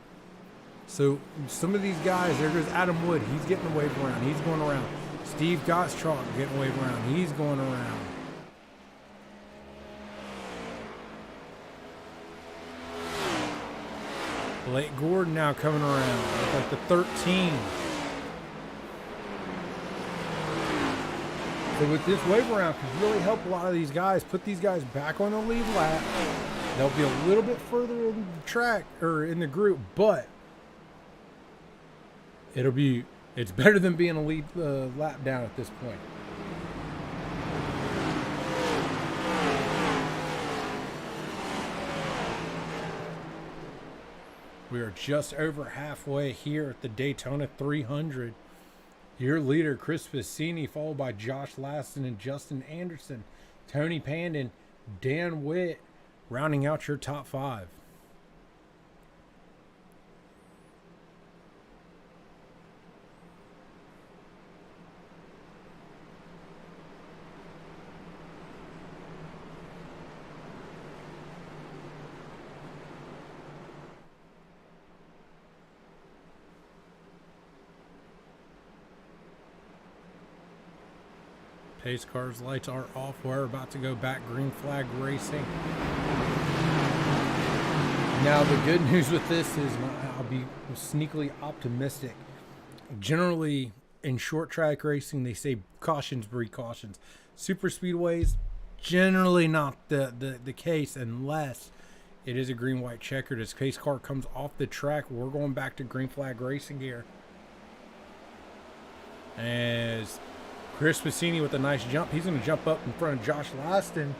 So some of these guys, there goes Adam Wood. He's getting a wave around. He's going around. Steve Gottschalk getting a wave around. He's going around. Blake Gordon now coming around. Looks like the 13. So with this wave around could really help a lot of these guys, put these guys back on the lead lap. They'll be a little bit further in the track or in the group, but it's better than being a lead lap down at this point. We are just over halfway here at the Daytona 300. Your leader, Chris Bassini, followed by Josh Laston and Justin Anderson. Tony Pandon, Dan Witt, rounding out your top 5. Pace cars lights are off. We're about to go back green flag racing. Now the good news with this is I'll be sneakily optimistic. Generally in short track racing they say cautions breed cautions. Super speedways generally not the case unless it is a green white checker. This pace car comes off the track. We're going back to green flag racing here. As Chris Passini with a nice jump. He's going to jump up in front of Josh Laston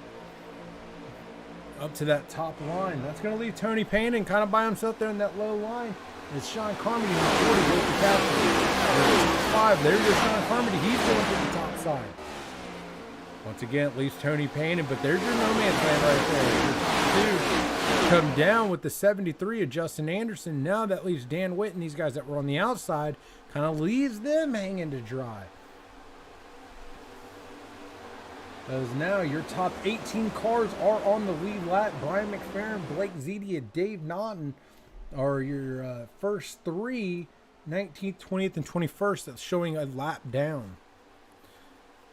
up to that top line. That's going to leave Tony Payne kind of by himself there in that low line. It's Sean Carmody in the 40 goes to captain. 5. There's your Sean Carmody. He's going to the top side. Once again, it leaves Tony Payne, but there's your no man's land right there. Two come down with the 73 of Justin Anderson. Now that leaves Dan Witt and these guys that were on the outside, kind of leaves them hanging to dry. As now your top 18 cars are on the lead lap. Brian McFerrin, Blake Ziti, and Dave Naughton are your first three, 19th, 20th, and 21st. That's showing a lap down.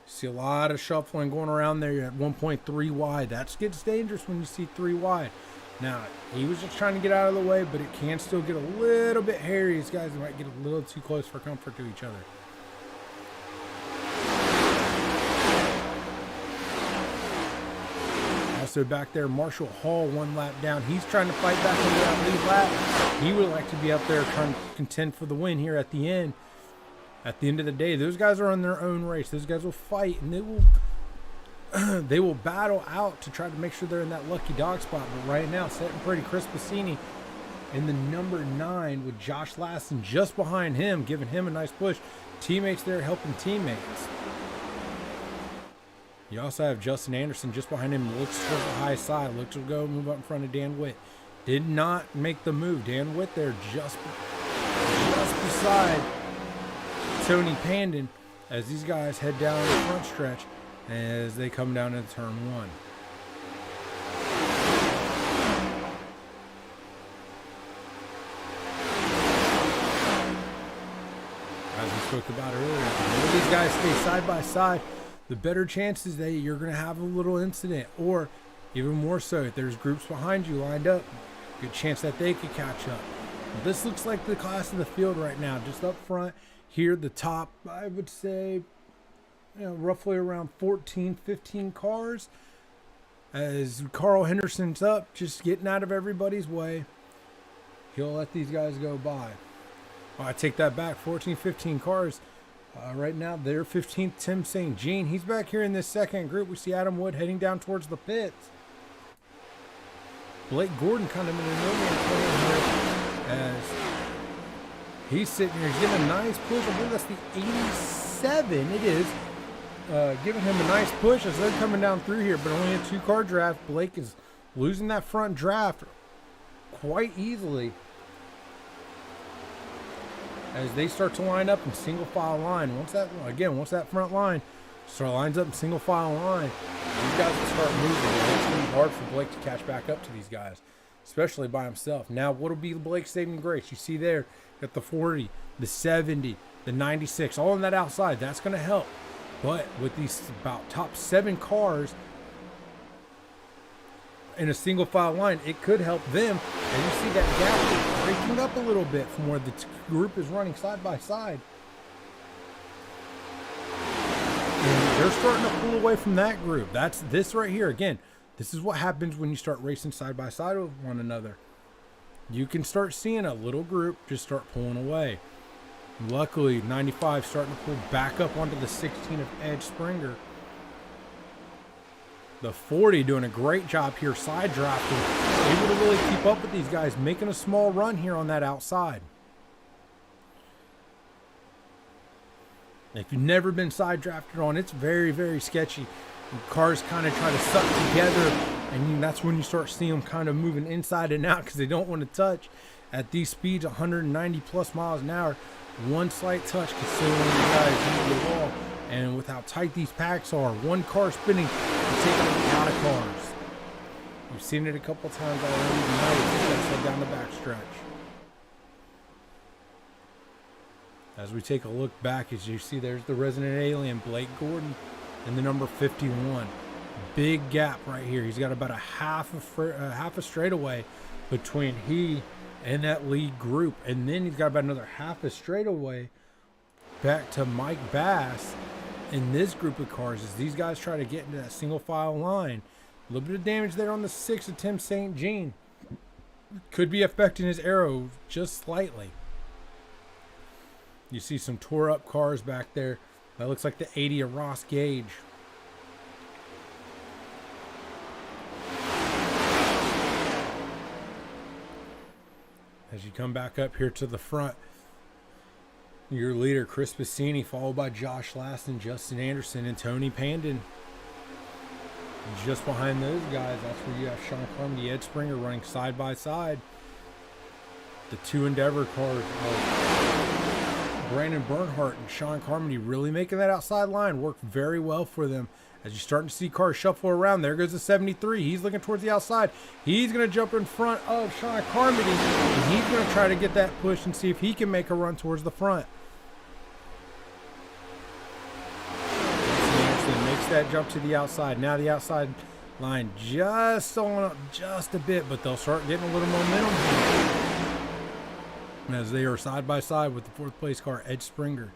See a lot of shuffling going around there. You're at 1.3 wide. That gets dangerous when you see 3 wide. Now, he was just trying to get out of the way, but it can still get a little bit hairy. These guys might get a little too close for comfort to each other. Also back there, Marshall Hall 1 lap down. He's trying to fight back into that lead lap. He would like to be up there trying to contend for the win here at the end. At the end of the day, those guys are on their own race. Those guys will fight, and they will battle out to try to make sure they're in that lucky dog spot. But right now, setting pretty, Chris Passini in the number 9 with Josh Laston just behind him, giving him a nice push. Teammates there helping teammates. You also have Justin Anderson just behind him. Looks for the high side. Looks to go move up in front of Dan Witt. Did not make the move. Dan Witt there just beside Tony Pandon as these guys head down the front stretch as they come down into turn 1. As we spoke about earlier, the more these guys stay side by side, the better chances that you're going to have a little incident, or even more so, if there's groups behind you lined up, good chance that they could catch up. But this looks like the class of the field right now, just up front here, the top, I would say, roughly around 14, 15 cars. As Carl Henderson's up, just getting out of everybody's way. He'll let these guys go by. Well, I take that back, 14, 15 cars. Right now, they're 15th, Tim St. Jean. He's back here in this second group. We see Adam Wood heading down towards the pits. Blake Gordon kind of in a no-man's land here as he's sitting here. He's getting a nice push. I believe that's the 87. It is. Giving him a nice push as they're coming down through here, but only a 2-car draft. Blake is losing that front draft quite easily as they start to line up in single file line. Once that front line lines up in single file line, these guys will start moving. It's going to be hard for Blake to catch back up to these guys, especially by himself. Now, what will be Blake's saving grace? You see there, got the 40, the 70, the 96, all on that outside. That's going to help. But with these about top 7 cars in a single file line, it could help them. And you see that gap breaking up a little bit from where the group is running side by side. And they're starting to pull away from that group. That's this right here. Again, this is what happens when you start racing side by side with one another. You can start seeing a little group just start pulling away. Luckily, 95 starting to pull back up onto the 16 of Ed Springer. The 40 doing a great job here, side drafting, able to really keep up with these guys, making a small run here on that outside. If you've never been side drafted on, it's very, very sketchy. And cars kind of try to suck together, and that's when you start seeing them kind of moving inside and out because they don't want to touch. At these speeds, 190 plus miles an hour, one slight touch can send one of the guys into the wall. And with how tight these packs are, one car spinning can take a lot of cars. We've seen it a couple times already tonight. Let's head down the backstretch. As we take a look back, as you see, there's the resident alien, Blake Gordon, and the number 51. Big gap right here. He's got about a half a straightaway between he and that lead group. And then he's got about another half a straightaway back to Mike Bass in this group of cars as these guys try to get into that single file line. A little bit of damage there on the 6 of Tim St. Jean. Could be affecting his aero just slightly. You see some tore up cars back there. That looks like the 80 of Ross Gage. As you come back up here to the front, your leader, Chris Bassini, followed by Josh Laston, Justin Anderson, and Tony Pandon. Just behind those guys, that's where you have Sean Carmody, Ed Springer running side by side. The two Endeavor cars of Brandon Bernhardt and Sean Carmody really making that outside line work very well for them. As you're starting to see cars shuffle around, there goes the 73. He's looking towards the outside. He's going to jump in front of Sean Carmody, and he's going to try to get that push and see if he can make a run towards the front. Makes that jump to the outside. Now the outside line just on up just a bit, but they'll start getting a little momentum here as they are side by side with the fourth place car, Ed Springer.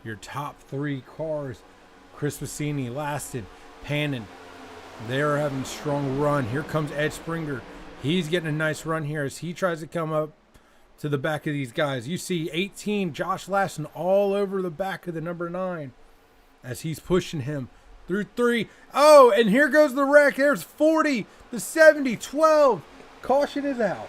Your top three cars, Chris Bassini, Laston, Pannon, they are having a strong run. Here comes Ed Springer. He's getting a nice run here as he tries to come up to the back of these guys. You see 18, Josh Laston, all over the back of the number 9 as he's pushing him through 3. Oh, and here goes the wreck. There's 40, the 70, 12. Caution is out.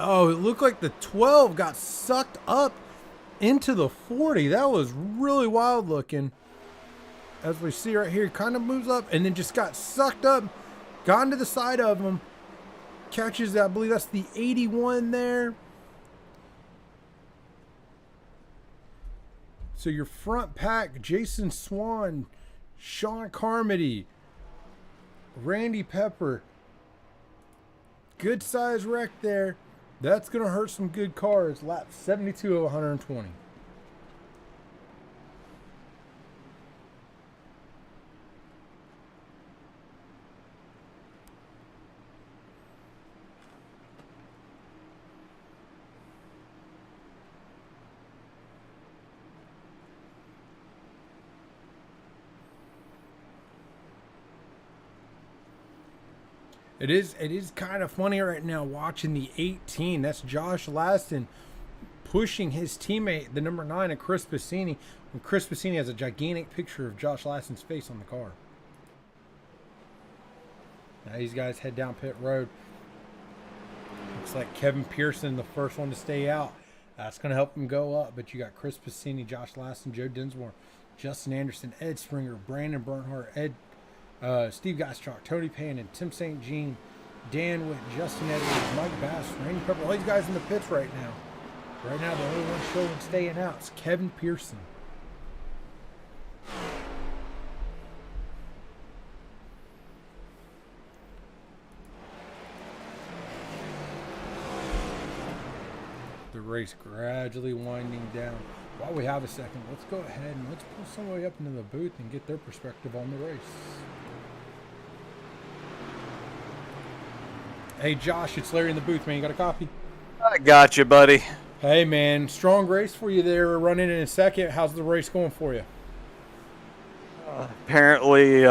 Oh, it looked like the 12 got sucked up into the 40. That was really wild looking. As we see right here, he kind of moves up and then just got sucked up, gone to the side of him. Catches, I believe that's the 81 there. So your front pack, Jason Swan, Sean Carmody, Randy Pepper. Good size wreck there. That's going to hurt some good cars. Lap 72 of 120. It is kind of funny right now watching the 18. That's Josh Laston pushing his teammate, the number 9, and Chris Bassini. When Chris Bassini has a gigantic picture of Josh Laston's face on the car. Now these guys head down pit road. Looks like Kevin Pearson, the first one to stay out. That's going to help him go up. But you got Chris Bassini, Josh Laston, Joe Dinsmore, Justin Anderson, Ed Springer, Brandon Bernhardt, Steve Gottschalk, Tony Pandon, Tim St. Jean, Dan Witt, Justin Edwards, Mike Bass, Randy Pepper, all these guys in the pits right now. Right now, the only one showing staying out is Kevin Pearson. The race gradually winding down. While we have a second, let's go ahead and let's pull somebody up into the booth and get their perspective on the race. Hey, Josh, it's Larry in the booth, man. You got a copy? I got you, buddy. Hey, man. Strong race for you there. We're running in a second. How's the race going for you? Apparently,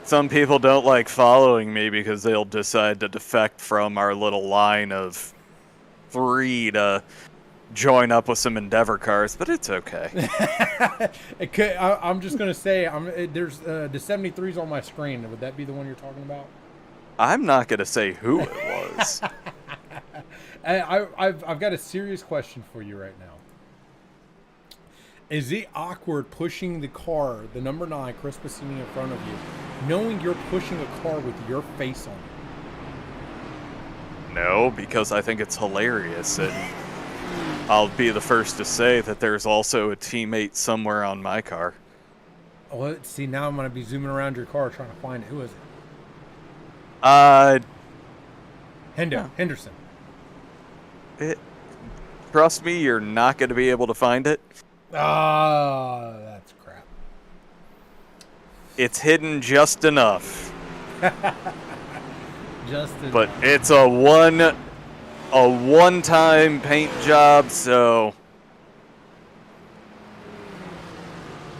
some people don't like following me because they'll decide to defect from our little line of 3 to join up with some Endeavor cars, but it's okay. I'm just going to say, there's the 73's on my screen. Would that be the one you're talking about? I'm not going to say who it was. I've got a serious question for you right now. Is it awkward pushing the car, the number 9, Chris Bassini, in front of you, knowing you're pushing a car with your face on it? No, because I think it's hilarious. And I'll be the first to say that there's also a teammate somewhere on my car. Oh, let's see, now I'm going to be zooming around your car trying to find it. Who is it? Henderson. Trust me, you're not going to be able to find it. Ah, that's crap. It's hidden just enough. Just enough. But it's a one-time paint job, so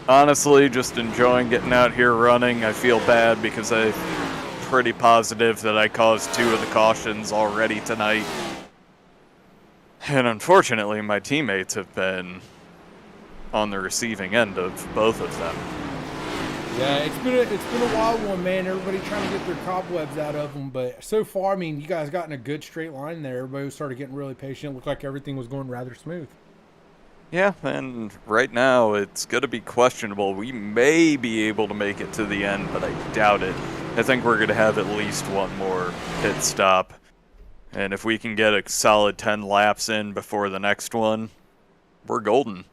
honestly, just enjoying getting out here running. I feel bad because I'm pretty positive that I caused 2 of the cautions already tonight. And unfortunately, my teammates have been on the receiving end of both of them. Yeah, it's been a wild one, man. Everybody trying to get their cobwebs out of them, but so far, I mean, you guys got in a good straight line there. Everybody started getting really patient. It looked like everything was going rather smooth. Yeah, and right now it's going to be questionable. We may be able to make it to the end, but I doubt it. I think we're going to have at least one more pit stop. And if we can get a solid 10 laps in before the next one, we're golden.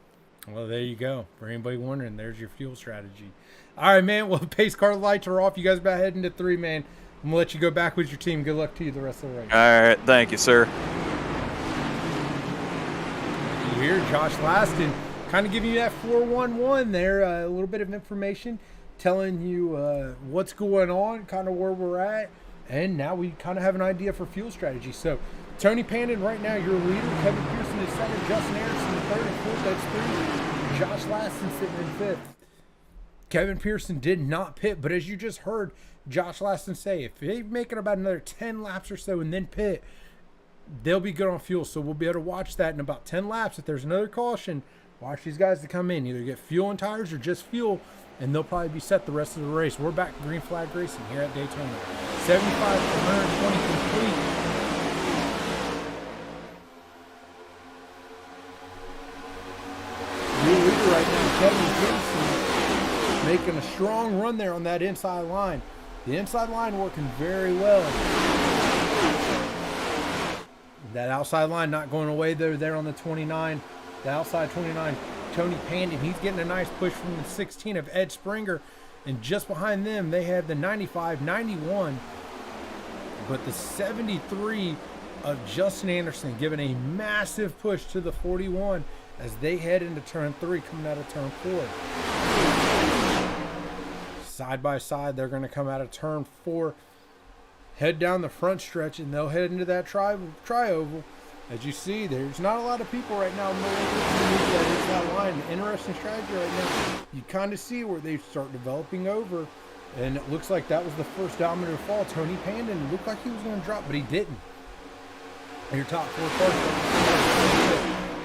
Well, there you go. For anybody wondering, there's your fuel strategy. All right, man. Well, the pace car lights are off. You guys about heading to 3, man. I'm going to let you go back with your team. Good luck to you the rest of the race. All right. Thank you, sir. You hear Josh Laston kind of giving you that 411 there. A little bit of information telling you what's going on, kind of where we're at. And now we kind of have an idea for fuel strategy. So, Tony Pandon right now, your leader. Kevin Pearson is second. Justin Anderson in third and fourth. That's 3. Josh Laston sitting in 5th. Kevin Pearson did not pit, but as you just heard Josh Laston say, if they make it about another 10 laps or so and then pit, they'll be good on fuel. So we'll be able to watch that in about 10 laps. If there's another caution, watch these guys to come in. Either get fuel and tires or just fuel, and they'll probably be set the rest of the race. We're back to Green Flag Racing here at Daytona. 75 to 120 complete. Your leader right now, Kevin Pearson, making a strong run there on that inside line. The inside line working very well. That outside line not going away there on the 29. The outside 29, Tony Pandon, he's getting a nice push from the 16 of Ed Springer. And just behind them, they have the 95, 91. But the 73 of Justin Anderson giving a massive push to the 41 as they head into turn 3 coming out of turn 4. Side by side, they're going to come out of turn 4, head down the front stretch, and they'll head into that tri-oval. As you see, there's not a lot of people right now moving that line. Interesting strategy right now. You kind of see where they start developing over, and it looks like that was the first dominator fall. Tony Pandon looked like he was going to drop, but he didn't. Your top 4 cars.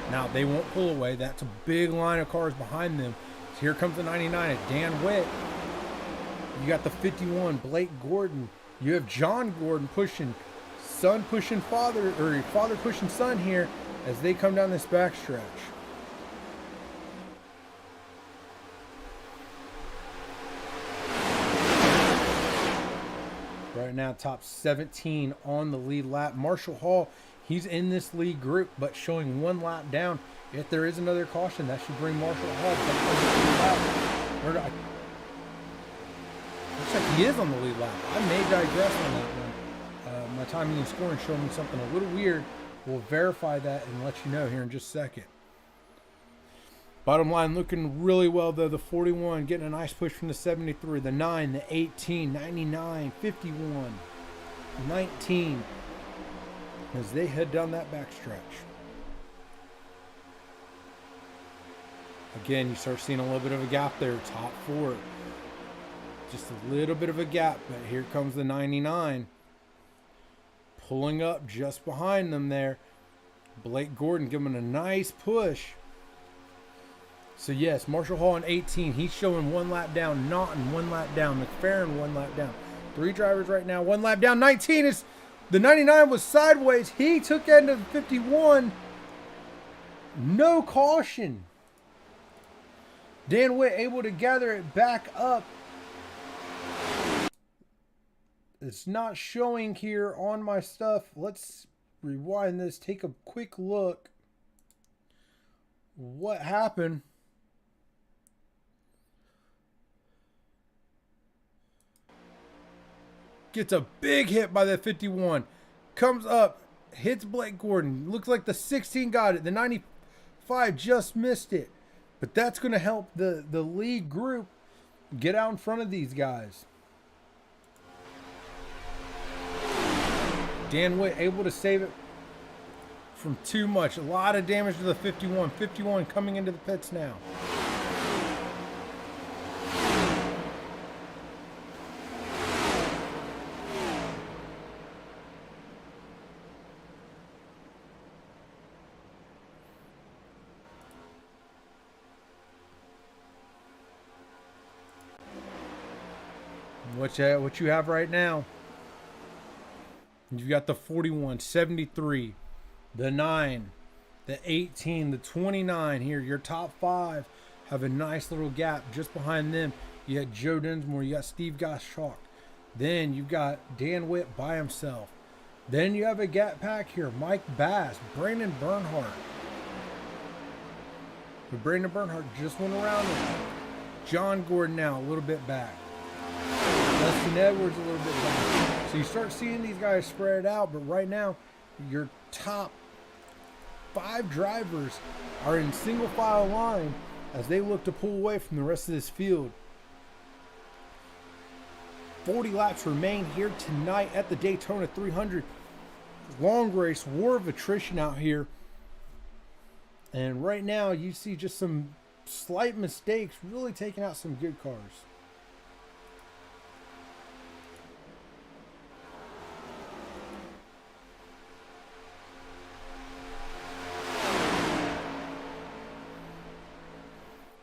Now, they won't pull away. That's a big line of cars behind them. So here comes the 99 of Dan Witt. You got the 51, Blake Gordon. You have John Gordon pushing, son pushing father, or father pushing son here as they come down this backstretch. Right now, top 17 on the lead lap. Marshall Hall, he's in this lead group, but showing 1 lap down. If there is another caution, that should bring Marshall Hall back on the lead lap. Looks like he is on the lead lap. I may digress on that one. My timing and scoring showing me something a little weird. We'll verify that and let you know here in just a second. Bottom line looking really well, though. The 41 getting a nice push from the 73. The 9, the 18, 99, 51, 19 as they head down that backstretch. Again, you start seeing a little bit of a gap there. Top 4. Just a little bit of a gap, but here comes the 99. Pulling up just behind them there. Blake Gordon giving a nice push. So yes, Marshall Hall in 18. He's showing 1 lap down. Naughton 1 lap down. McFerrin 1 lap down. 3 drivers right now, 1 lap down. 19 is, the 99 was sideways. He took into the 51. No caution. Dan Witt able to gather it back up. It's not showing here on my stuff. Let's rewind this, take a quick look. what happened. Gets a big hit by the 51. Comes up, hits Blake Gordon. Looks like the 16 got it. The 95 just missed it. But that's going to help the lead group get out in front of these guys. Dan Witt able to save it from too much. A lot of damage to the 51. 51 coming into the pits now. What you have right now, you've got the 41, 73, the 9, the 18, the 29 here. Your top 5 have a nice little gap just behind them. You got Joe Dinsmore, you got Steve Gottschalk. Then you've got Dan Witt by himself. Then you have a gap pack here. Mike Bass, Brandon Bernhardt. But Brandon Bernhardt just went around him. John Gordon now a little bit back. Dustin Edwards a little bit back. So you start seeing these guys spread out, but right now your top 5 drivers are in single file line as they look to pull away from the rest of this field. 40 laps remain here tonight at the Daytona 300. Long race, war of attrition out here. And right now you see just some slight mistakes really taking out some good cars.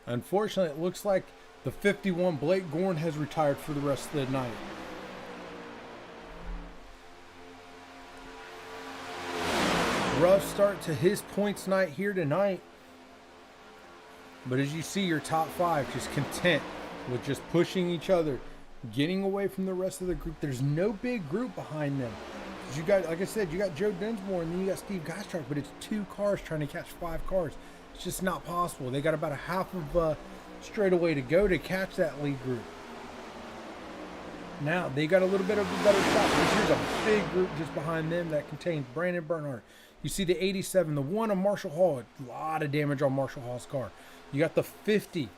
Unfortunately, it looks like the 51 Blake Gordon has retired for the rest of the night. Rough start to his points night here tonight. But as you see, your top 5 just content with just pushing each other, getting away from the rest of the group. There's no big group behind them. You got, like I said, you got Joe Dinsmore and then you got Steve Gottschalk, but it's 2 cars trying to catch 5 cars. It's just not possible. They got about a half of straightaway to go to catch that lead group. Now, they got a little bit of a better shot. Here's a big group just behind them that contains Brandon Bernhardt. You see the 87, the 1 of Marshall Hall. A lot of damage on Marshall Hall's car. You got the 50.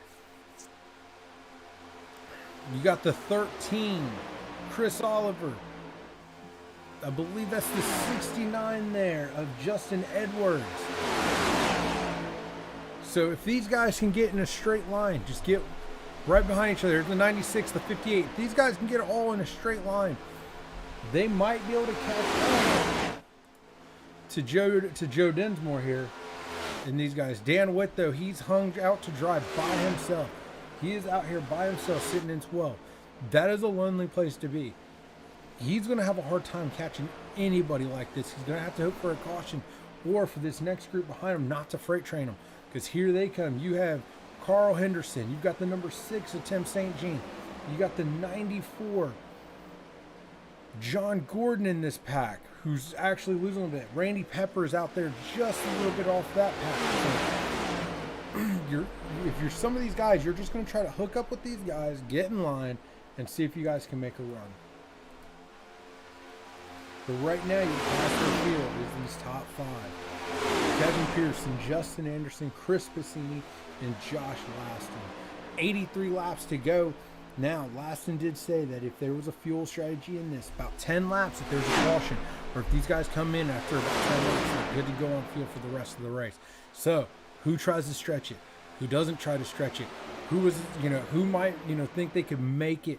You got the 13, Chris Oliver. I believe that's the 69 there of Justin Edwards. So if these guys can get in a straight line, just get right behind each other. There's the 96, the 58. If these guys can get it all in a straight line, they might be able to catch up to Joe Dinsmore here. And these guys, Dan Witt though, he's hung out to dry by himself. He is out here by himself sitting in 12. That is a lonely place to be. He's going to have a hard time catching anybody like this. He's going to have to hope for a caution or for this next group behind him not to freight train him. Because here they come. You have Carl Henderson. You've got the number 6 of Tim St. Jean. You got the 94 John Gordon in this pack, who's actually losing a bit. Randy Pepper is out there just a little bit off that pack. So if you're some of these guys, you're just going to try to hook up with these guys, get in line, and see if you guys can make a run. But right now, your class field is these top 5. Kevin Pearson, Justin Anderson, Chris Bassini, and Josh Laston. 83 laps to go. Now, Laston did say that if there was a fuel strategy in this, about 10 laps, if there's a caution, or if these guys come in after about 10 laps, they're good to go on fuel for the rest of the race. So, who tries to stretch it? Who doesn't try to stretch it? Who might, think they could make it?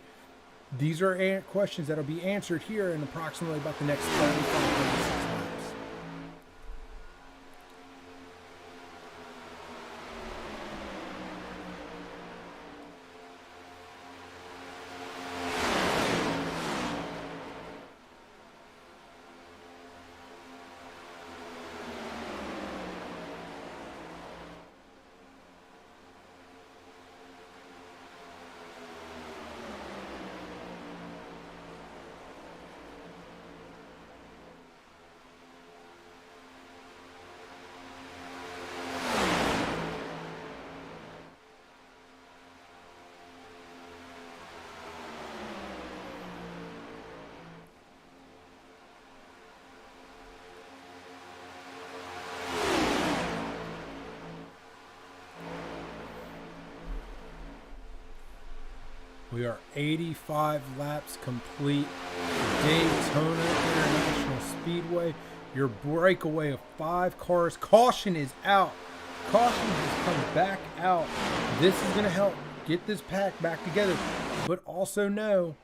These are questions that'll be answered here in approximately about the next 35 laps. We are 85 laps complete. Daytona International Speedway. Your breakaway of 5 cars. Caution is out. Caution has come back out. This is going to help get this pack back together. But also know,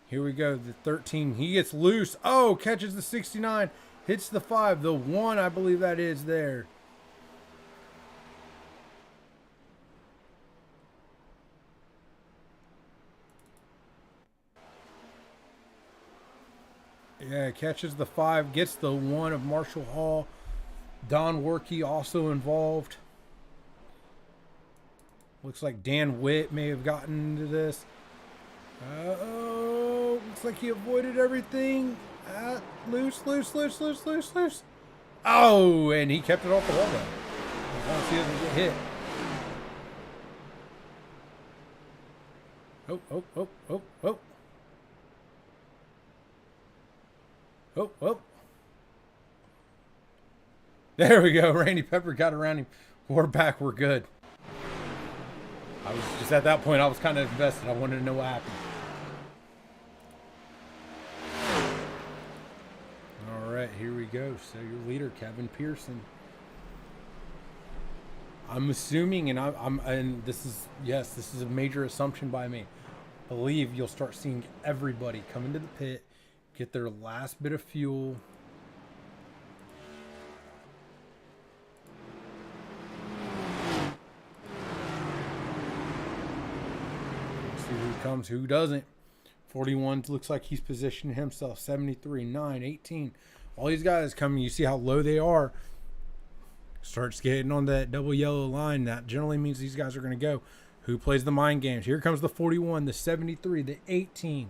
here we go, the 13. He gets loose. Oh, catches the 69. Hits the 5. The 1, I believe that is there. Yeah, catches the 5, gets the 1 of Marshall Hall. Don Workey also involved. Looks like Dan Witt may have gotten into this. Oh, looks like he avoided everything. Loose. Oh, and he kept it off the wall though. As long as he doesn't get hit. Oh. There we go. Randy Pepper got around him. We're back. We're good. I was just at that point, I was kind of invested. I wanted to know what happened. All right, here we go. So your leader, Kevin Pearson. I'm assuming, and this is a major assumption by me. I believe you'll start seeing everybody come into the pit, get their last bit of fuel. See who comes, who doesn't. 41 looks like he's positioned himself. 73, 9, 18. All these guys coming, you see how low they are. Starts getting on that double yellow line. That generally means these guys are going to go. Who plays the mind games? Here comes the 41, the 73, the 18.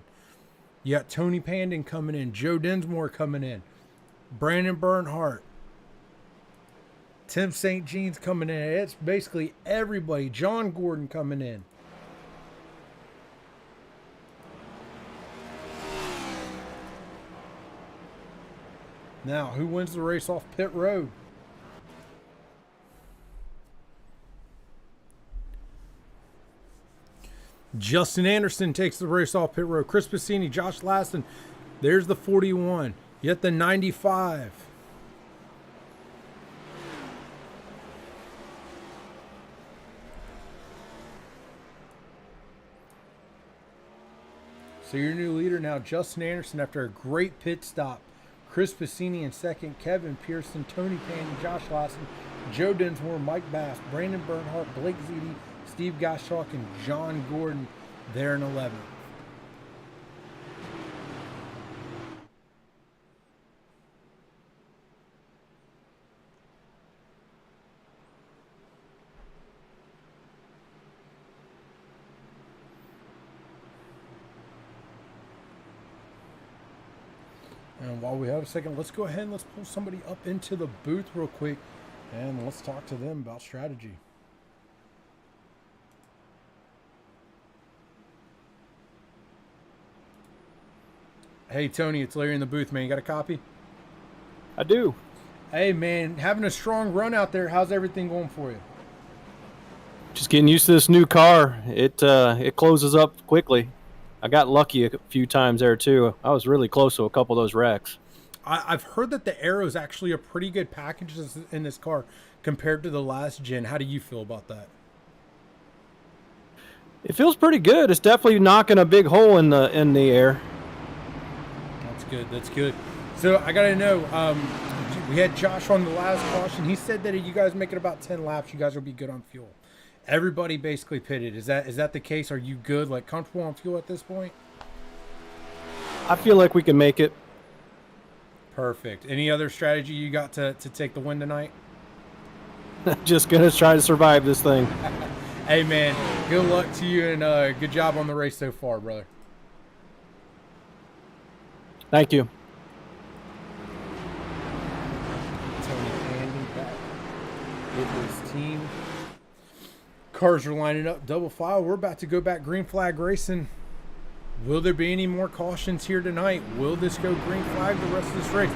You got Tony Pandon coming in. Joe Dinsmore coming in. Brandon Bernhardt. Tim St. Jean's coming in. It's basically everybody. John Gordon coming in. Now, who wins the race off pit road? Justin Anderson takes the race off pit road. Chris Passini, Josh Laston. There's the 41. Yet the 95. So your new leader now, Justin Anderson, after a great pit stop. Chris Passini in second, Kevin Pearson, Tony Payne, Josh Lawson, Joe Dinsmore, Mike Bass, Brandon Bernhardt, Blake Ziti, Steve Goshawk, and John Gordon there in 11th. And while we have a second, let's go ahead and let's pull somebody up into the booth real quick and let's talk to them about strategy. Hey, Tony, it's Larry in the booth, man. You got a copy? I do. Hey, man, having a strong run out there. How's everything going for you? Just getting used to this new car. It closes up quickly. I got lucky a few times there, too. I was really close to a couple of those wrecks. I've heard that the Aero is actually a pretty good package in this car compared to the last gen. How do you feel about that? It feels pretty good. It's definitely knocking a big hole in the air. That's good. That's good. So I got to know, we had Josh on the last caution. He said that you guys make it about 10 laps, you guys will be good on fuel. Everybody basically pitted. Is that the case? Are you good, like comfortable on fuel at this point? I feel like we can make it. Perfect. Any other strategy you got to take the win tonight? Just going to try to survive this thing. Hey, man, good luck to you and good job on the race so far, brother. Thank you. Tony Pandon back with his team. Cars are lining up double file. We're about to go back green flag racing. Will there be any more cautions here tonight? Will this go green flag the rest of this race?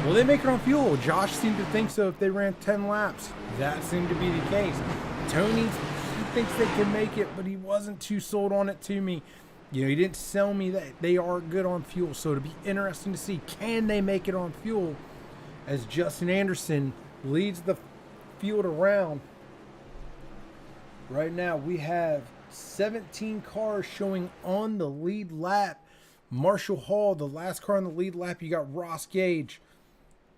Will they make it on fuel? Josh seemed to think so if they ran 10 laps. That seemed to be the case. Tony, he thinks they can make it, but he wasn't too sold on it to me. You know, he didn't sell me that they are good on fuel. So it'll be interesting to see, can they make it on fuel, as Justin Anderson leads the field around. Right now we have 17 cars showing on the lead lap. Marshall Hall, the last car on the lead lap. You got Ross Gage.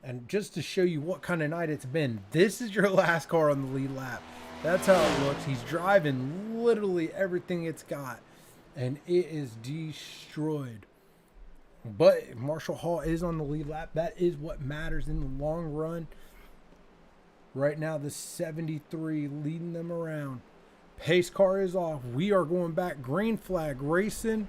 And just to show you what kind of night it's been, this is your last car on the lead lap. That's how it looks. He's driving literally everything it's got, and it is destroyed. But Marshall Hall is on the lead lap. That is what matters in the long run. Right now, the 73 leading them around. Pace car is off. We are going back. Green flag racing.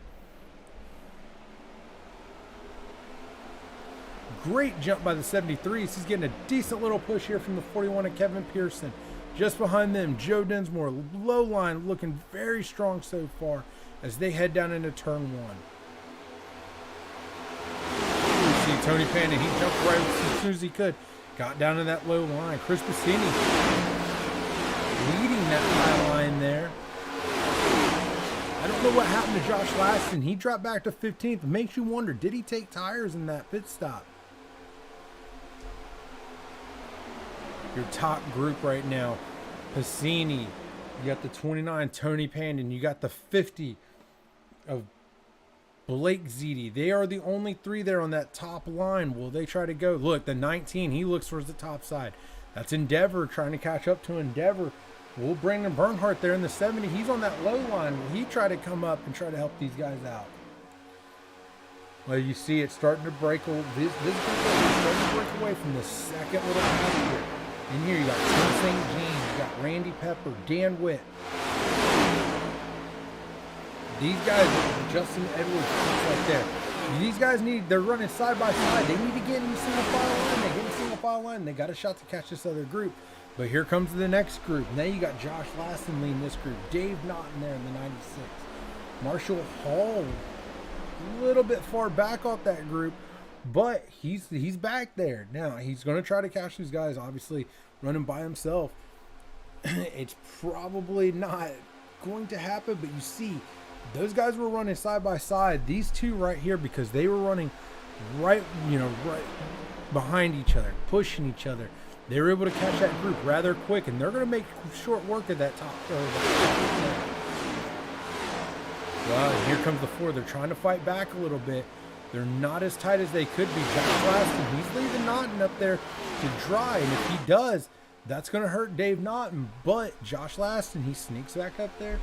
Great jump by the 73s. He's getting a decent little push here from the 41 of Kevin Pearson. Just behind them, Joe Dinsmore, low line, looking very strong so far as they head down into turn one. You see Tony Panda, he jumped right as soon as he could. Got down to that low line. Chris Bassini leading that high line there. I don't know what happened to Josh Laston. He dropped back to 15th. It makes you wonder, did he take tires in that pit stop? Your top group right now, Passini, you got the 29 Tony Pandon, you got the 50 of Blake Ziti. They are the only three there on that top line. Will they try to go? Look, the 19, he looks towards the top side. That's Endeavor trying to catch up to Endeavor. Will Brandon Bernhardt there in the 70. He's on that low line. Will he try to come up and try to help these guys out? Well, you see it starting to break. This group is starting to break away from the second little pass here. In here, you got Tim St. Jean, you got Randy Pepper, Dan Witt. These guys, Justin Edwards, right there. These guys they're running side by side. They need to get in the single file line. They get in the single file line. They got a shot to catch this other group. But here comes the next group. Now you got Josh Laston leading this group. Dave Naughton there in the 96. Marshall Hall, a little bit far back off that group. But he's back there. Now, he's going to try to catch these guys, obviously, running by himself. It's probably not going to happen, but you see, those guys were running side by side. These two right here, because they were running right behind each other, pushing each other. They were able to catch that group rather quick, and they're going to make short work of that top. Well, and here comes the four. They're trying to fight back a little bit. They're not as tight as they could be. Josh Laston, he's leaving Naughton up there to dry, and if he does, that's going to hurt Dave Naughton. But Josh Laston, he sneaks back up there,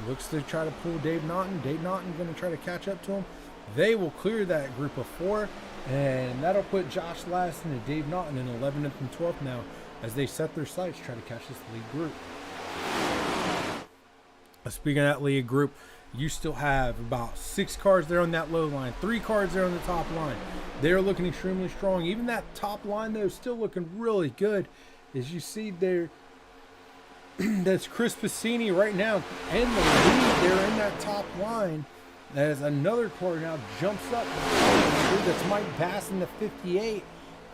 looks to try to pull Dave Naughton. Dave Naughton going to try to catch up to him. They will clear that group of four, and that'll put Josh Laston and Dave Naughton in 11th and 12th now as they set their sights to try to catch this lead group. Speaking of that lead group, you still have about 6 cars there on that low line, 3 cars there on the top line. They're looking extremely strong. Even that top line, though, is still looking really good. As you see there, that's Chris Passini right now and the lead there in that top line. As another car now jumps up. That's Mike Bass in the 58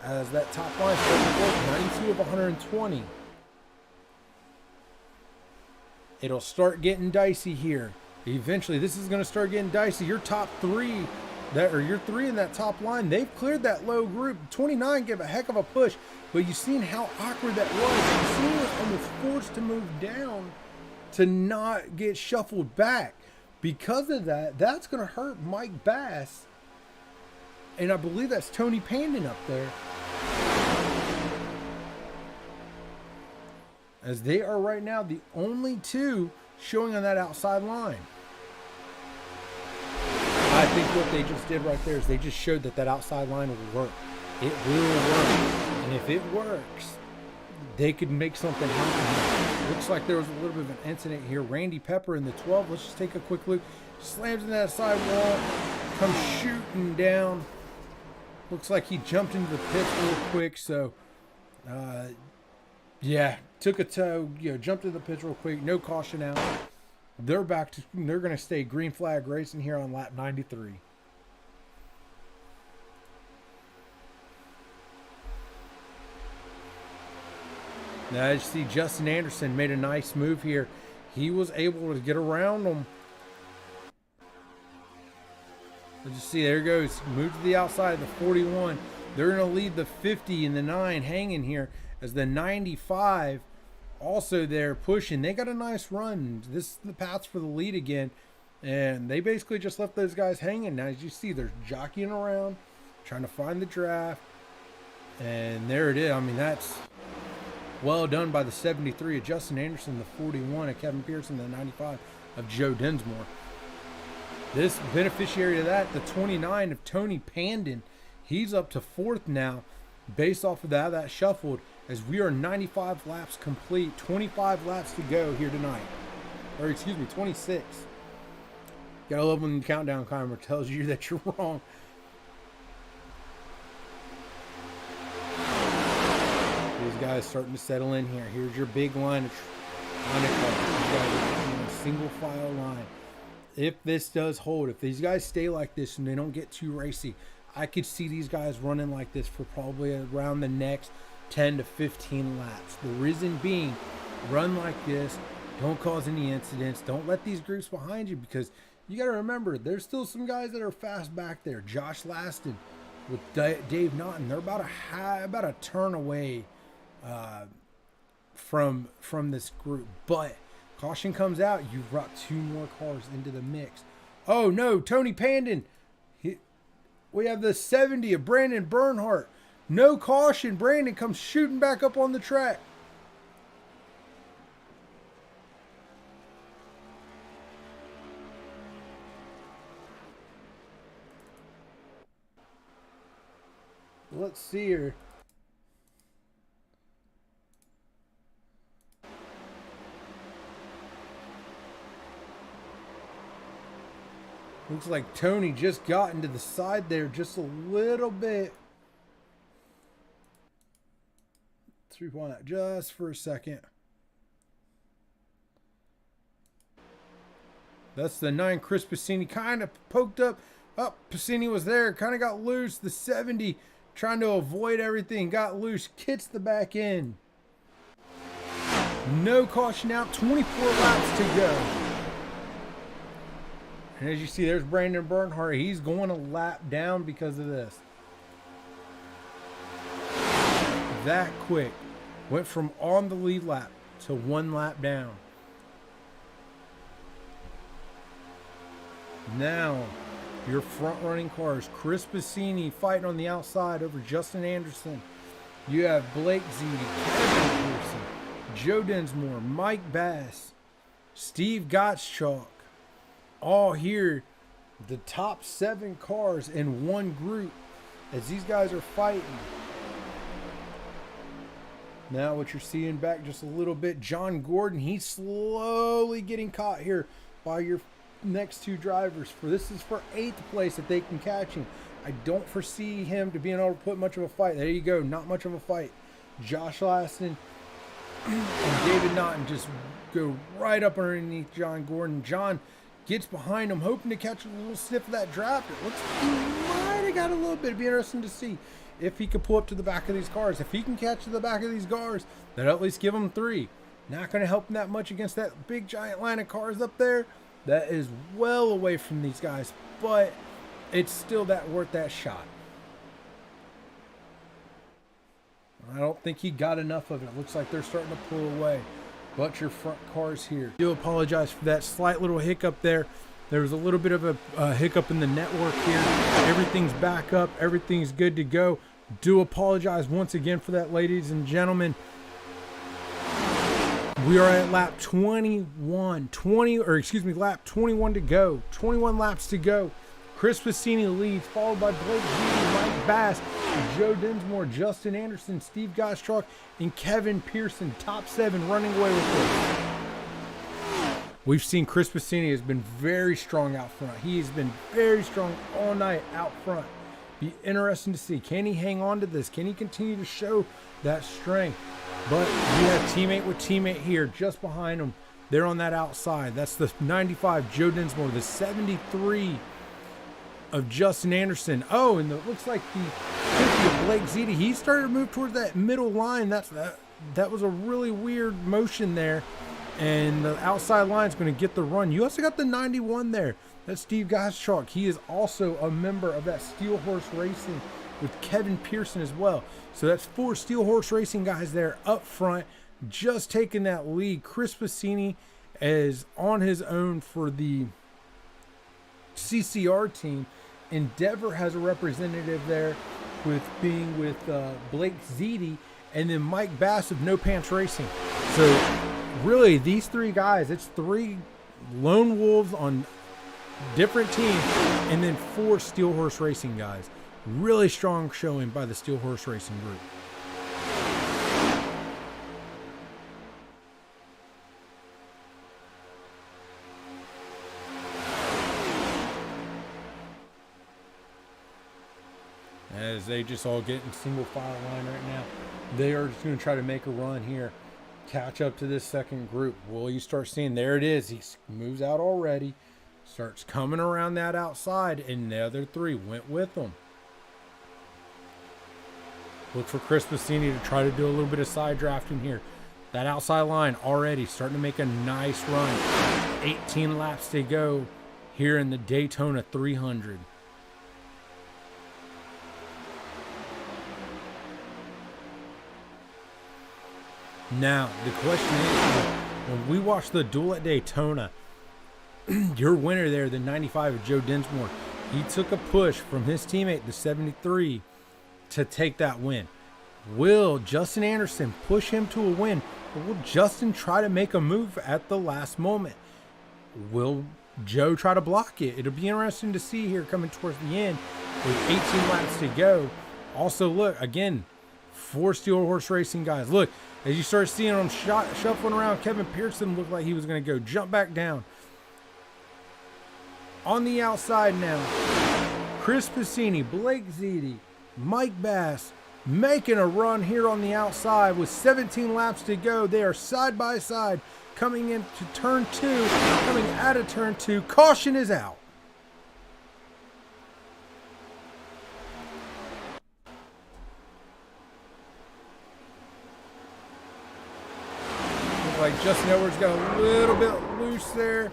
as that top line starts 92 of 120. It'll start getting dicey here. Eventually, this is going to start getting dicey. Your top three, your three in that top line, they've cleared that low group. 29 gave a heck of a push, but you've seen how awkward that was. You've seen it almost forced to move down to not get shuffled back. Because of that, that's going to hurt Mike Bass. And I believe that's Tony Pandon up there. As they are right now the only two showing on that outside line. I think what they just did right there is they just showed that outside line will work. It will work. And if it works, they could make something happen here. Looks like there was a little bit of an incident here. Randy Pepper in the 12. Let's just take a quick look. Slams in that side wall. Comes shooting down. Looks like he jumped into the pits real quick. So, yeah, took a tow. Jumped into the pits real quick. No caution out. They're back to. They're going to stay green flag racing here on lap 93. Now, as you see, Justin Anderson made a nice move here. he was able to get around them. Let's just see, there it goes. Move to the outside of the 41. They're going to lead the 50 and the 9 hanging here as the 95 also there pushing. They got a nice run. This is the paths for the lead again. And they basically just left those guys hanging. Now, as you see, they're jockeying around, trying to find the draft. And there it is. I mean, that's well done by the 73 of Justin Anderson, the 41 of Kevin Pearson, the 95 of Joe Dinsmore. This beneficiary of that, the 29 of Tony Pandon, he's up to 4th now based off of that shuffled as we are 95 laps complete, 25 laps to go here tonight. Or excuse me, 26. Gotta love when the countdown timer tells you that you're wrong. These guys starting to settle in here. Here's your big line of cars. These guys are in a single file line. If this does hold, if these guys stay like this and they don't get too racy, I could see these guys running like this for probably around the next 10 to 15 laps. The reason being, run like this, don't cause any incidents, don't let these groups behind you, because you got to remember, there's still some guys that are fast back there. Josh Laston with Dave Naughton, they're about a turn away from this group. But caution comes out, you've brought 2 more cars into the mix. Oh no, Tony Pandon. We have the 70 of Brandon Bernhardt. No caution. Brandon comes shooting back up on the track. Let's see here. Looks like Tony just got into the side there just a little bit. 3-point just for a second. That's the 9 Chris Piscini, kind of poked up. Oh, Piscini was there, kind of got loose. The 70 trying to avoid everything, got loose, hits the back end. No caution out, 24 laps to go. And as you see, there's Brandon Bernhardt. He's going a lap down because of this. That quick. Went from on the lead lap to 1 lap down. Now, your front-running cars. Chris Piscini fighting on the outside over Justin Anderson. You have Blake Zede, Kevin Pearson, Joe Dinsmore, Mike Bass, Steve Gottschalk. All here, the top 7 cars in one group as these guys are fighting. Now what you're seeing back just a little bit, John Gordon, he's slowly getting caught here by your next 2 drivers. This is for 8th place if they can catch him. I don't foresee him to being able to put much of a fight. There you go, not much of a fight. Josh Laston and David Naughton just go right up underneath John Gordon. John gets behind him, hoping to catch a little sniff of that draft. It looks like he might have got a little bit. It'd be interesting to see if he could pull up to the back of these cars. If he can catch to the back of these cars, that'll at least give him 3. Not going to help him that much against that big giant line of cars up there. That is well away from these guys, but it's still worth that shot. I don't think he got enough of it. It looks like they're starting to pull away. But your front cars here. I do apologize for that slight little hiccup there. There was a little bit of a hiccup in the network here. Everything's back up. Everything's good to go. Do apologize once again for that, ladies and gentlemen. We are at lap 21. Lap 21 to go. 21 laps to go. Chris Piscini leads, followed by Blake Zede, Mike Bass, Joe Dinsmore, Justin Anderson, Steve Gottschalk, and Kevin Pearson. Top 7 running away with it. We've seen Chris Piscini has been very strong out front. He has been very strong all night out front. Be interesting to see. Can he hang on to this? Can he continue to show that strength? But you have teammate with teammate here just behind him. They're on that outside. That's the 95, Joe Dinsmore, the 73 of Justin Anderson. Oh, and it looks like the 50 of Blake Zede. He started to move towards that middle line. That was a really weird motion there. And the outside line is going to get the run. You also got the 91 there. That's Steve Gottschalk. He is also a member of that Steel Horse Racing with Kevin Pearson as well. So that's 4 Steel Horse Racing guys there up front, just taking that lead. Chris Passini is on his own for the CCR team. Endeavor has a representative there with Blake Ziti, and then Mike Bass of No Pants Racing. So really, these 3 guys, it's 3 lone wolves on different teams, and then 4 Steel Horse Racing guys. Really strong showing by the Steel Horse Racing group. As they just all get in single file line right now, they are just going to try to make a run here, catch up to this second group. Well, you start seeing, there it is. He moves out already, starts coming around that outside, and the other 3 went with him. Look for Chris Passini to try to do a little bit of side drafting here. That outside line already starting to make a nice run. 18 laps to go here in the Daytona 300. Now, the question is, when we watch the duel at Daytona, your winner there, the 95 of Joe Dinsmore, he took a push from his teammate, the 73, to take that win. Will Justin Anderson push him to a win, or will Justin try to make a move at the last moment? Will Joe try to block it? It'll be interesting to see here coming towards the end with 18 laps to go. Also, look, again, 4 Steel Horse Racing guys. Look, as you start seeing them shuffling around, Kevin Pearson looked like he was going to go jump back down. On the outside now, Chris Passini, Blake Ziti, Mike Bass making a run here on the outside with 17 laps to go. They are side by side coming into turn 2, coming out of turn 2. Caution is out. Looks like Justin Edwards got a little bit loose there.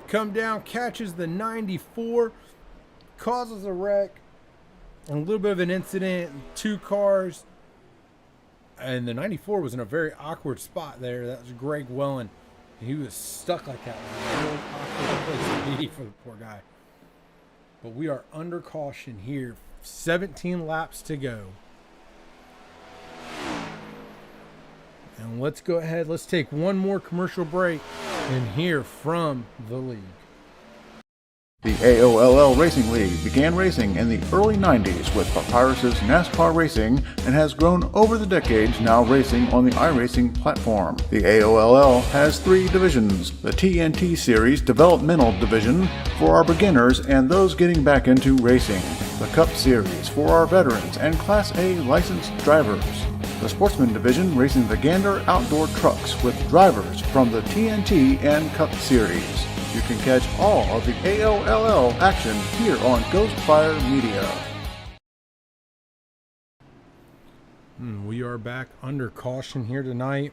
Come down, catches the 94, causes a wreck. A little bit of an incident, 2 cars, and the 94 was in a very awkward spot there. That was Greg Wellen. He was stuck like that. Really awkward place to be for the poor guy. But we are under caution here. 17 laps to go. And let's go ahead. Let's take one more commercial break and hear from the league. The AOLL Racing League began racing in the early 90s with Papyrus's NASCAR Racing and has grown over the decades, now racing on the iRacing platform. The AOLL has 3 divisions: the TNT Series Developmental Division for our beginners and those getting back into racing, the Cup Series for our veterans and Class A licensed drivers, the Sportsman Division racing the Gander Outdoor Trucks with drivers from the TNT and Cup Series. You can catch all of the AOLL action here on Ghostfire Media. We are back under caution here tonight.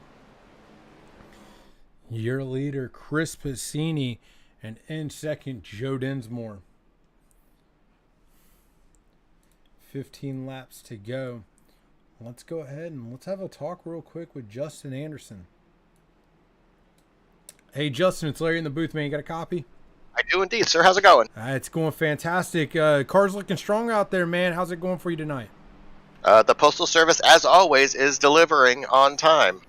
Your leader, Chris Passini, and in second, Joe Dinsmore. 15 laps to go. Let's go ahead and let's have a talk real quick with Justin Anderson. Hey, Justin, it's Larry in the booth, man. You got a copy? I do indeed, sir. How's it going? It's going fantastic. Car's looking strong out there, man. How's it going for you tonight? The Postal Service, as always, is delivering on time.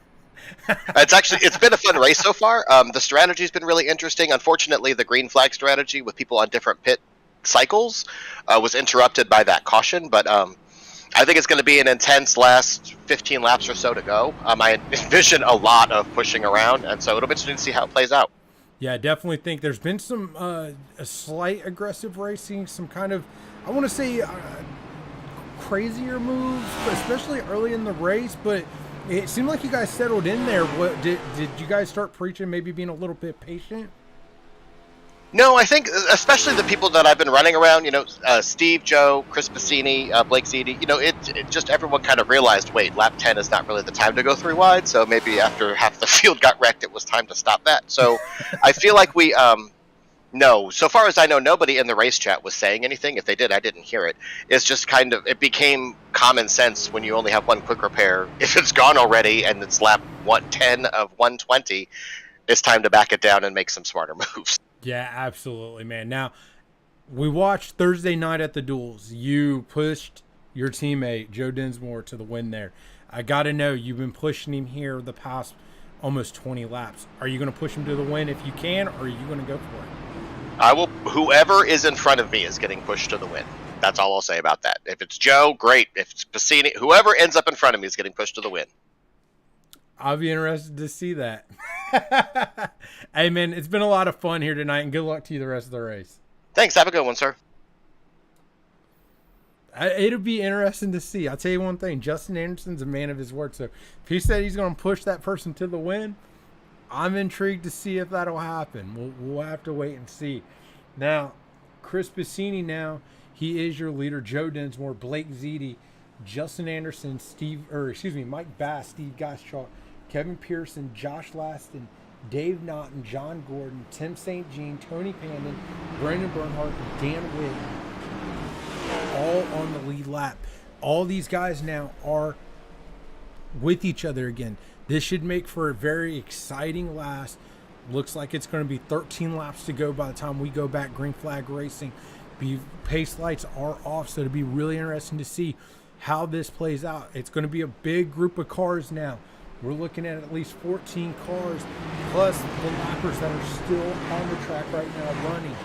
It's been a fun race so far. The strategy's been really interesting. Unfortunately, the green flag strategy with people on different pit cycles was interrupted by that caution, but I think it's going to be an intense last 15 laps or so to go. I envision a lot of pushing around, and so it'll be interesting to see how it plays out. Yeah, I definitely think there's been some a slight aggressive racing, some kind of, I want to say, crazier moves, especially early in the race, but it seemed like you guys settled in there. What did you guys start preaching, maybe being a little bit patient? No, I think especially the people that I've been running around, Steve, Joe, Chris Bassini, Blake Ziti, it just everyone kind of realized, wait, lap 10 is not really the time to go 3 wide. So maybe after half the field got wrecked, it was time to stop that. So I feel like no, so far as I know, nobody in the race chat was saying anything. If they did, I didn't hear it. It's just it became common sense when you only have one quick repair. If it's gone already and it's lap 110 of 120, it's time to back it down and make some smarter moves. Yeah, absolutely, man. Now, we watched Thursday night at the duels. You pushed your teammate, Joe Dinsmore, to the win there. I got to know, you've been pushing him here the past almost 20 laps. Are you going to push him to the win if you can, or are you going to go for it? I will. Whoever is in front of me is getting pushed to the win. That's all I'll say about that. If it's Joe, great. If it's Bassini, whoever ends up in front of me is getting pushed to the win. I'll be interested to see that. Hey, man, it's been a lot of fun here tonight, and good luck to you the rest of the race. Thanks. Have a good one, sir. It'll be interesting to see. I'll tell you one thing. Justin Anderson's a man of his word. So if he said he's going to push that person to the win, I'm intrigued to see if that'll happen. We'll have to wait and see. Now, Chris Bassini now, he is your leader. Joe Dinsmore, Blake Ziti, Justin Anderson, Mike Bass, Steve Gottschalk, Kevin Pearson, Josh Laston, Dave Naughton, John Gordon, Tim St. Jean, Tony Pandon, Brandon Bernhardt, and Dan Witt, all on the lead lap. All these guys now are with each other again. This should make for a very exciting last. Looks like it's going to be 13 laps to go by the time we go back green flag racing. Pace lights are off, so it'll be really interesting to see how this plays out. It's going to be a big group of cars now. We're looking at least 14 cars, plus the lappers that are still on the track right now running.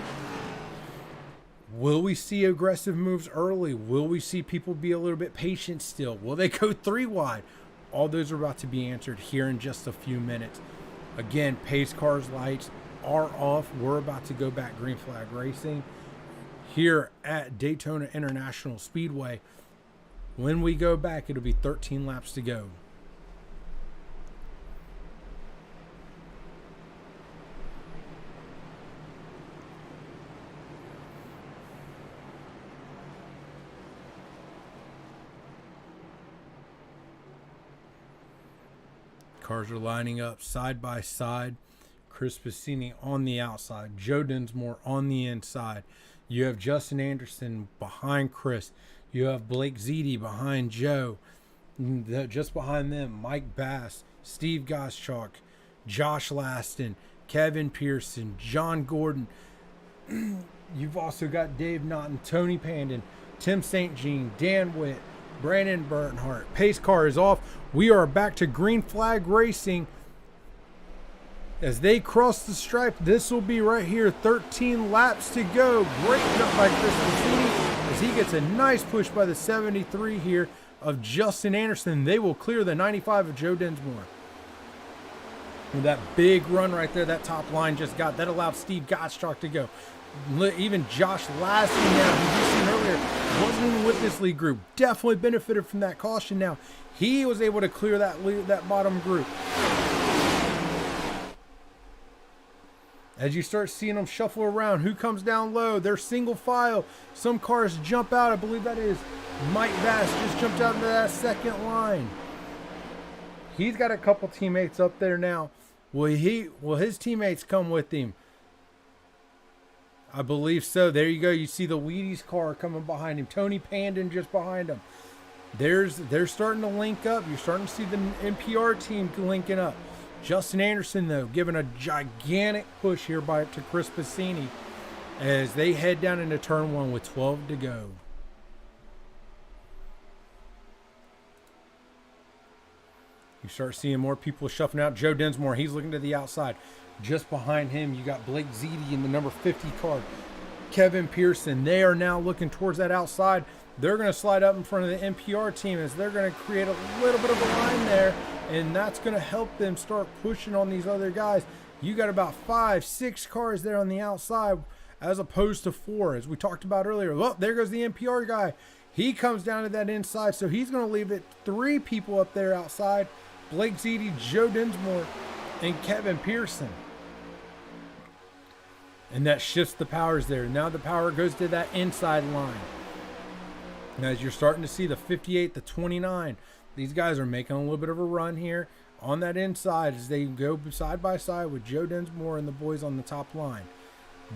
Will we see aggressive moves early? Will we see people be a little bit patient still? Will they go 3 wide? All those are about to be answered here in just a few minutes. Again, pace cars lights are off. We're about to go back green flag racing here at Daytona International Speedway. When we go back, it'll be 13 laps to go. Cars are lining up side by side. Chris Bassini on the outside. Joe Dinsmore on the inside. You have Justin Anderson behind Chris. You have Blake Ziti behind Joe. Just behind them, Mike Bass, Steve Gottschalk, Josh Laston, Kevin Pearson, John Gordon. You've also got Dave Naughton, Tony Pandon, Tim St. Jean, Dan Witt, Brandon Bernhardt. Pace car is off. We are back to green flag racing. As they cross the stripe, this will be right here. 13 laps to go. Great jump by Chris Bassini as he gets a nice push by the 73 here of Justin Anderson. They will clear the 95 of Joe Dinsmore. And that big run right there, that top line just got, that allowed Steve Gottschalk to go. Even Josh Laston now, who you seen earlier, wasn't even with this lead group. Definitely benefited from that caution now. He was able to clear that bottom group. As you start seeing them shuffle around, who comes down low? They're single file. Some cars jump out. I believe that is Mike Bass just jumped out into that second line. He's got a couple teammates up there now. Will his teammates come with him? I believe so. There you go. You see the Wheaties car coming behind him. Tony Pandon just behind him. They're starting to link up. You're starting to see the NPR team linking up. Justin Anderson, though, giving a gigantic push here to Chris Bassini as they head down into turn 1 with 12 to go. You start seeing more people shuffling out. Joe Dinsmore, he's looking to the outside. Just behind him, you got Blake Ziti in the number 50 car. Kevin Pearson, they are now looking towards that outside. They're going to slide up in front of the NPR team as they're going to create a little bit of a line there, and that's going to help them start pushing on these other guys. You got about 5-6 cars there on the outside as opposed to 4, as we talked about earlier. Well, there goes the NPR guy. He comes down to that inside, so he's going to leave it 3 people up there outside. Blake Ziti, Joe Dinsmore, and Kevin Pearson. And that shifts the powers there. Now the power goes to that inside line. And as you're starting to see the 58, the 29, these guys are making a little bit of a run here on that inside as they go side by side with Joe Dinsmore and the boys on the top line.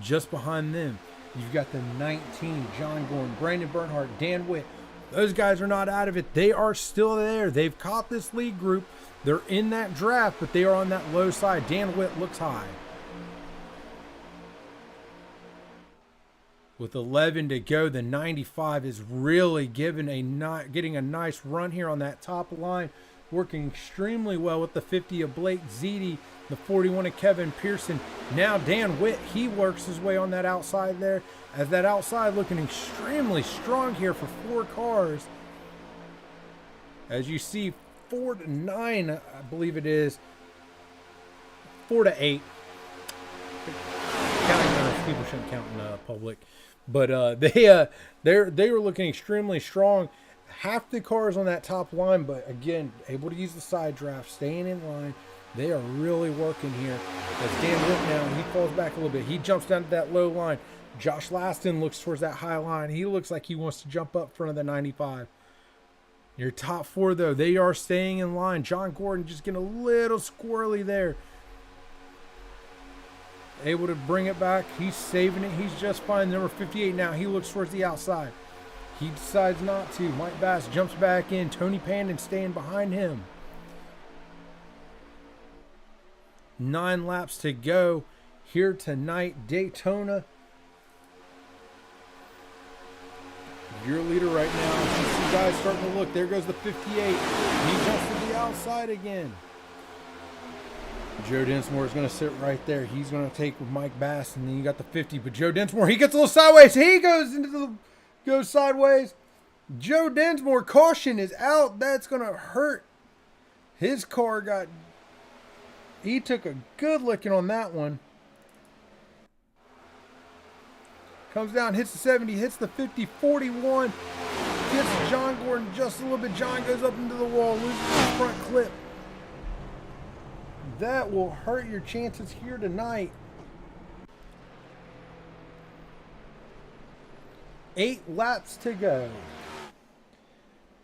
Just behind them, you've got the 19, John Gordon, Brandon Bernhardt, Dan Witt. Those guys are not out of it. They are still there. They've caught this lead group. They're in that draft, but they are on that low side. Dan Witt looks high. With 11 to go, the 95 is really getting a nice run here on that top line, working extremely well with the 50 of Blake Ziti, the 41 of Kevin Pearson. Now Dan Witt, he works his way on that outside there, as that outside looking extremely strong here for 4 cars. As you see, 4 to 9, I believe it is, 4 to 8. Counting people shouldn't count in public. But they were looking extremely strong. Half the cars on that top line, but again, able to use the side draft, staying in line. They are really working here. As Dan Witt now, he falls back a little bit. He jumps down to that low line. Josh Laston looks towards that high line. He looks like he wants to jump up front of the 95. Your top 4, though, they are staying in line. John Gordon just getting a little squirrely there. Able to bring it back. He's saving it. He's just fine. Number 58 now. He looks towards the outside. He decides not to. Mike Bass jumps back in. Tony Pandon staying behind him. 9 laps to go here tonight. Daytona. Your leader right now. You see guys starting to look. There goes the 58. He jumps to the outside again. Joe Dinsmore is going to sit right there. He's going to take with Mike Bass, and then you got the 50. But Joe Dinsmore, he gets a little sideways. He goes sideways. Joe Dinsmore, caution is out. That's going to hurt. His car he took a good licking on that one. Comes down, hits the 70, hits the 50, 41. Gets John Gordon just a little bit. John goes up into the wall, loses his front clip. That will hurt your chances here tonight. 8 laps to go.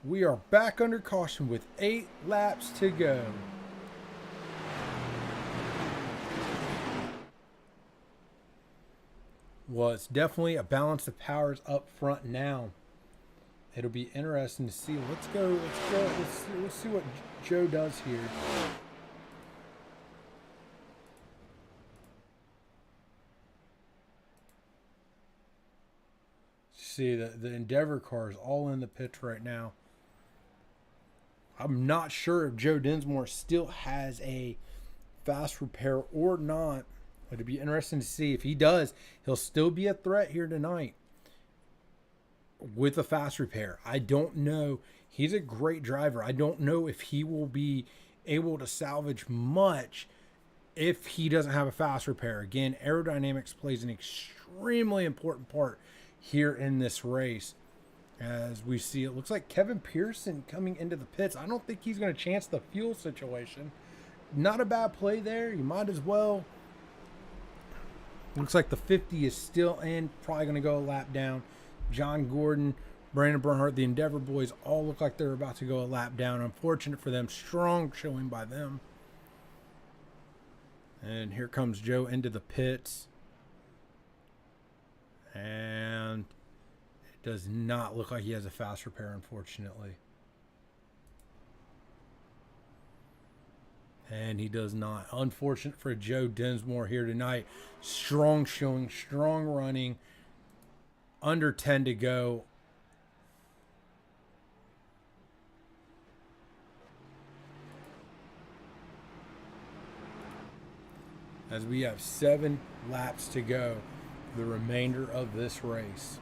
We are back under caution with 8 laps to go. Well, it's definitely a balance of powers up front now. It'll be interesting to see. Let's see what Joe does here. See, the Endeavor car is all in the pits right now. I'm not sure if Joe Dinsmore still has a fast repair or not. It'd be interesting to see. If he does, he'll still be a threat here tonight with a fast repair. I don't know. He's a great driver. I don't know if he will be able to salvage much if he doesn't have a fast repair. Again, aerodynamics plays an extremely important part here in this race. As we see, it looks like Kevin Pearson coming into the pits. I don't think he's going to chance the fuel situation. Not a bad play there. You might as well. Looks like the 50 is still in. Probably going to go a lap down. John Gordon, Brandon Bernhardt, the Endeavor boys all look like they're about to go a lap down. Unfortunate for them. Strong showing by them. And here comes Joe into the pits. And it does not look like he has a fast repair, unfortunately. And he does not. Unfortunate for Joe Dinsmore here tonight. Strong showing, strong running. Under 10 to go. As we have 7 laps to go. The remainder of this race.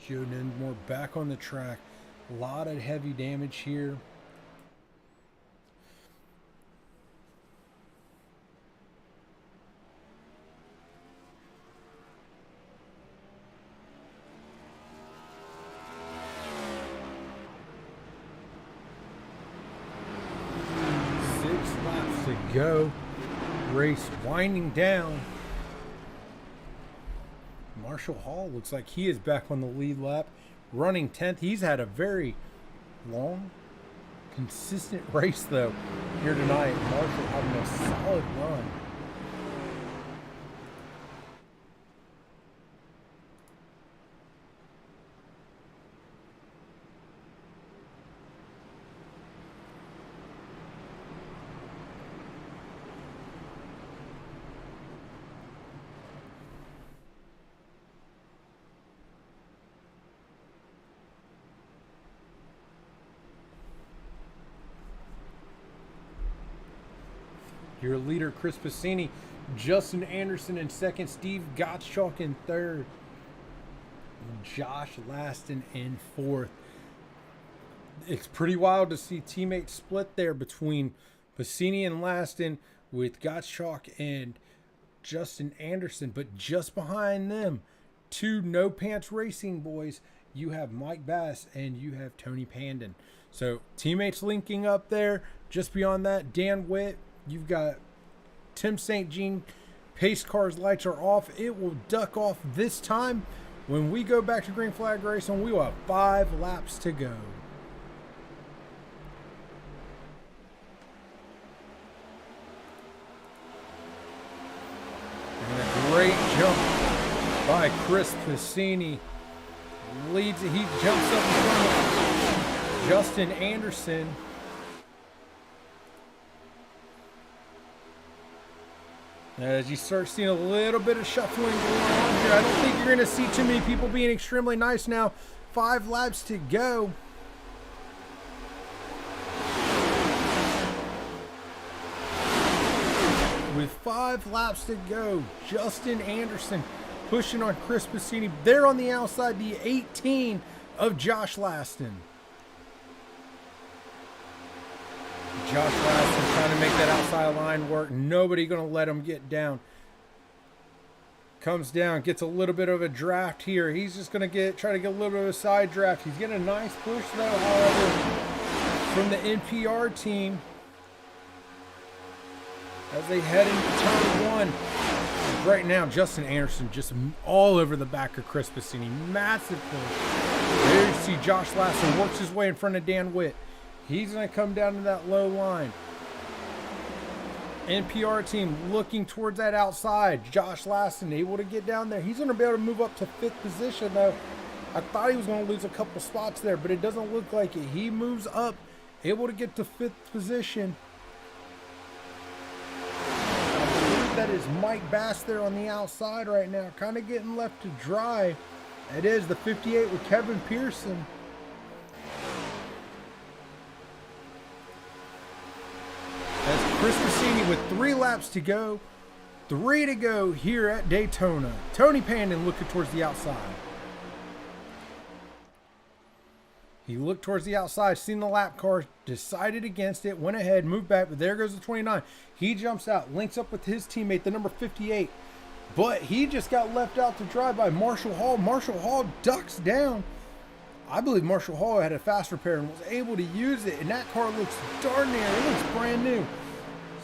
Joe Dinsmore back on the track. A lot of heavy damage here. To go. Race winding down. Marshall Hall looks like he is back on the lead lap, running 10th. He's had a very long, consistent race though here tonight. Marshall having a solid run. Your leader, Chris Piscini, Justin Anderson in second, Steve Gottschalk in third, Josh Laston in fourth. It's pretty wild to see teammates split there between Piscini and Laston, with Gottschalk and Justin Anderson. But just behind them, two No Pants Racing boys, you have Mike Bass and you have Tony Pandon. So teammates linking up there. Just beyond that, Dan Witt. You've got Tim St. Jean. Pace car's lights are off. It will duck off this time. When we go back to green flag racing, we will have 5 laps to go. And a great jump by Chris Piscini. Leads it. He jumps up in front of Justin Anderson. As you start seeing a little bit of shuffling going on here, I don't think you're going to see too many people being extremely nice now. 5 laps to go. With 5 laps to go, Justin Anderson pushing on Chris Piscini. There on the outside, the 18 of Josh Laston. Josh Laston trying to make that outside line work. Nobody going to let him get down. Comes down, gets a little bit of a draft here. He's just going to try to get a little bit of a side draft. He's getting a nice push though, however, from the NPR team as they head into turn 1. Right now, Justin Anderson just all over the back of Chris Piscini. Massive push. There you see Josh Laston works his way in front of Dan Witt. He's going to come down to that low line. NPR team looking towards that outside. Josh Laston able to get down there. He's going to be able to move up to 5th position though. I thought he was going to lose a couple spots there, but it doesn't look like it. He moves up, able to get to 5th position. I believe that is Mike Bass there on the outside right now, kind of getting left to dry. It is the 58 with Kevin Pearson. Chris Piscini with 3 laps to go. 3 to go here at Daytona. Tony Pandon looking towards the outside. He looked towards the outside, seen the lap car, decided against it, went ahead, moved back, but there goes the 29. He jumps out, links up with his teammate, the number 58. But he just got left out to dry by Marshall Hall. Marshall Hall ducks down. I believe Marshall Hall had a fast repair and was able to use it, and that car looks darn near, it looks brand new.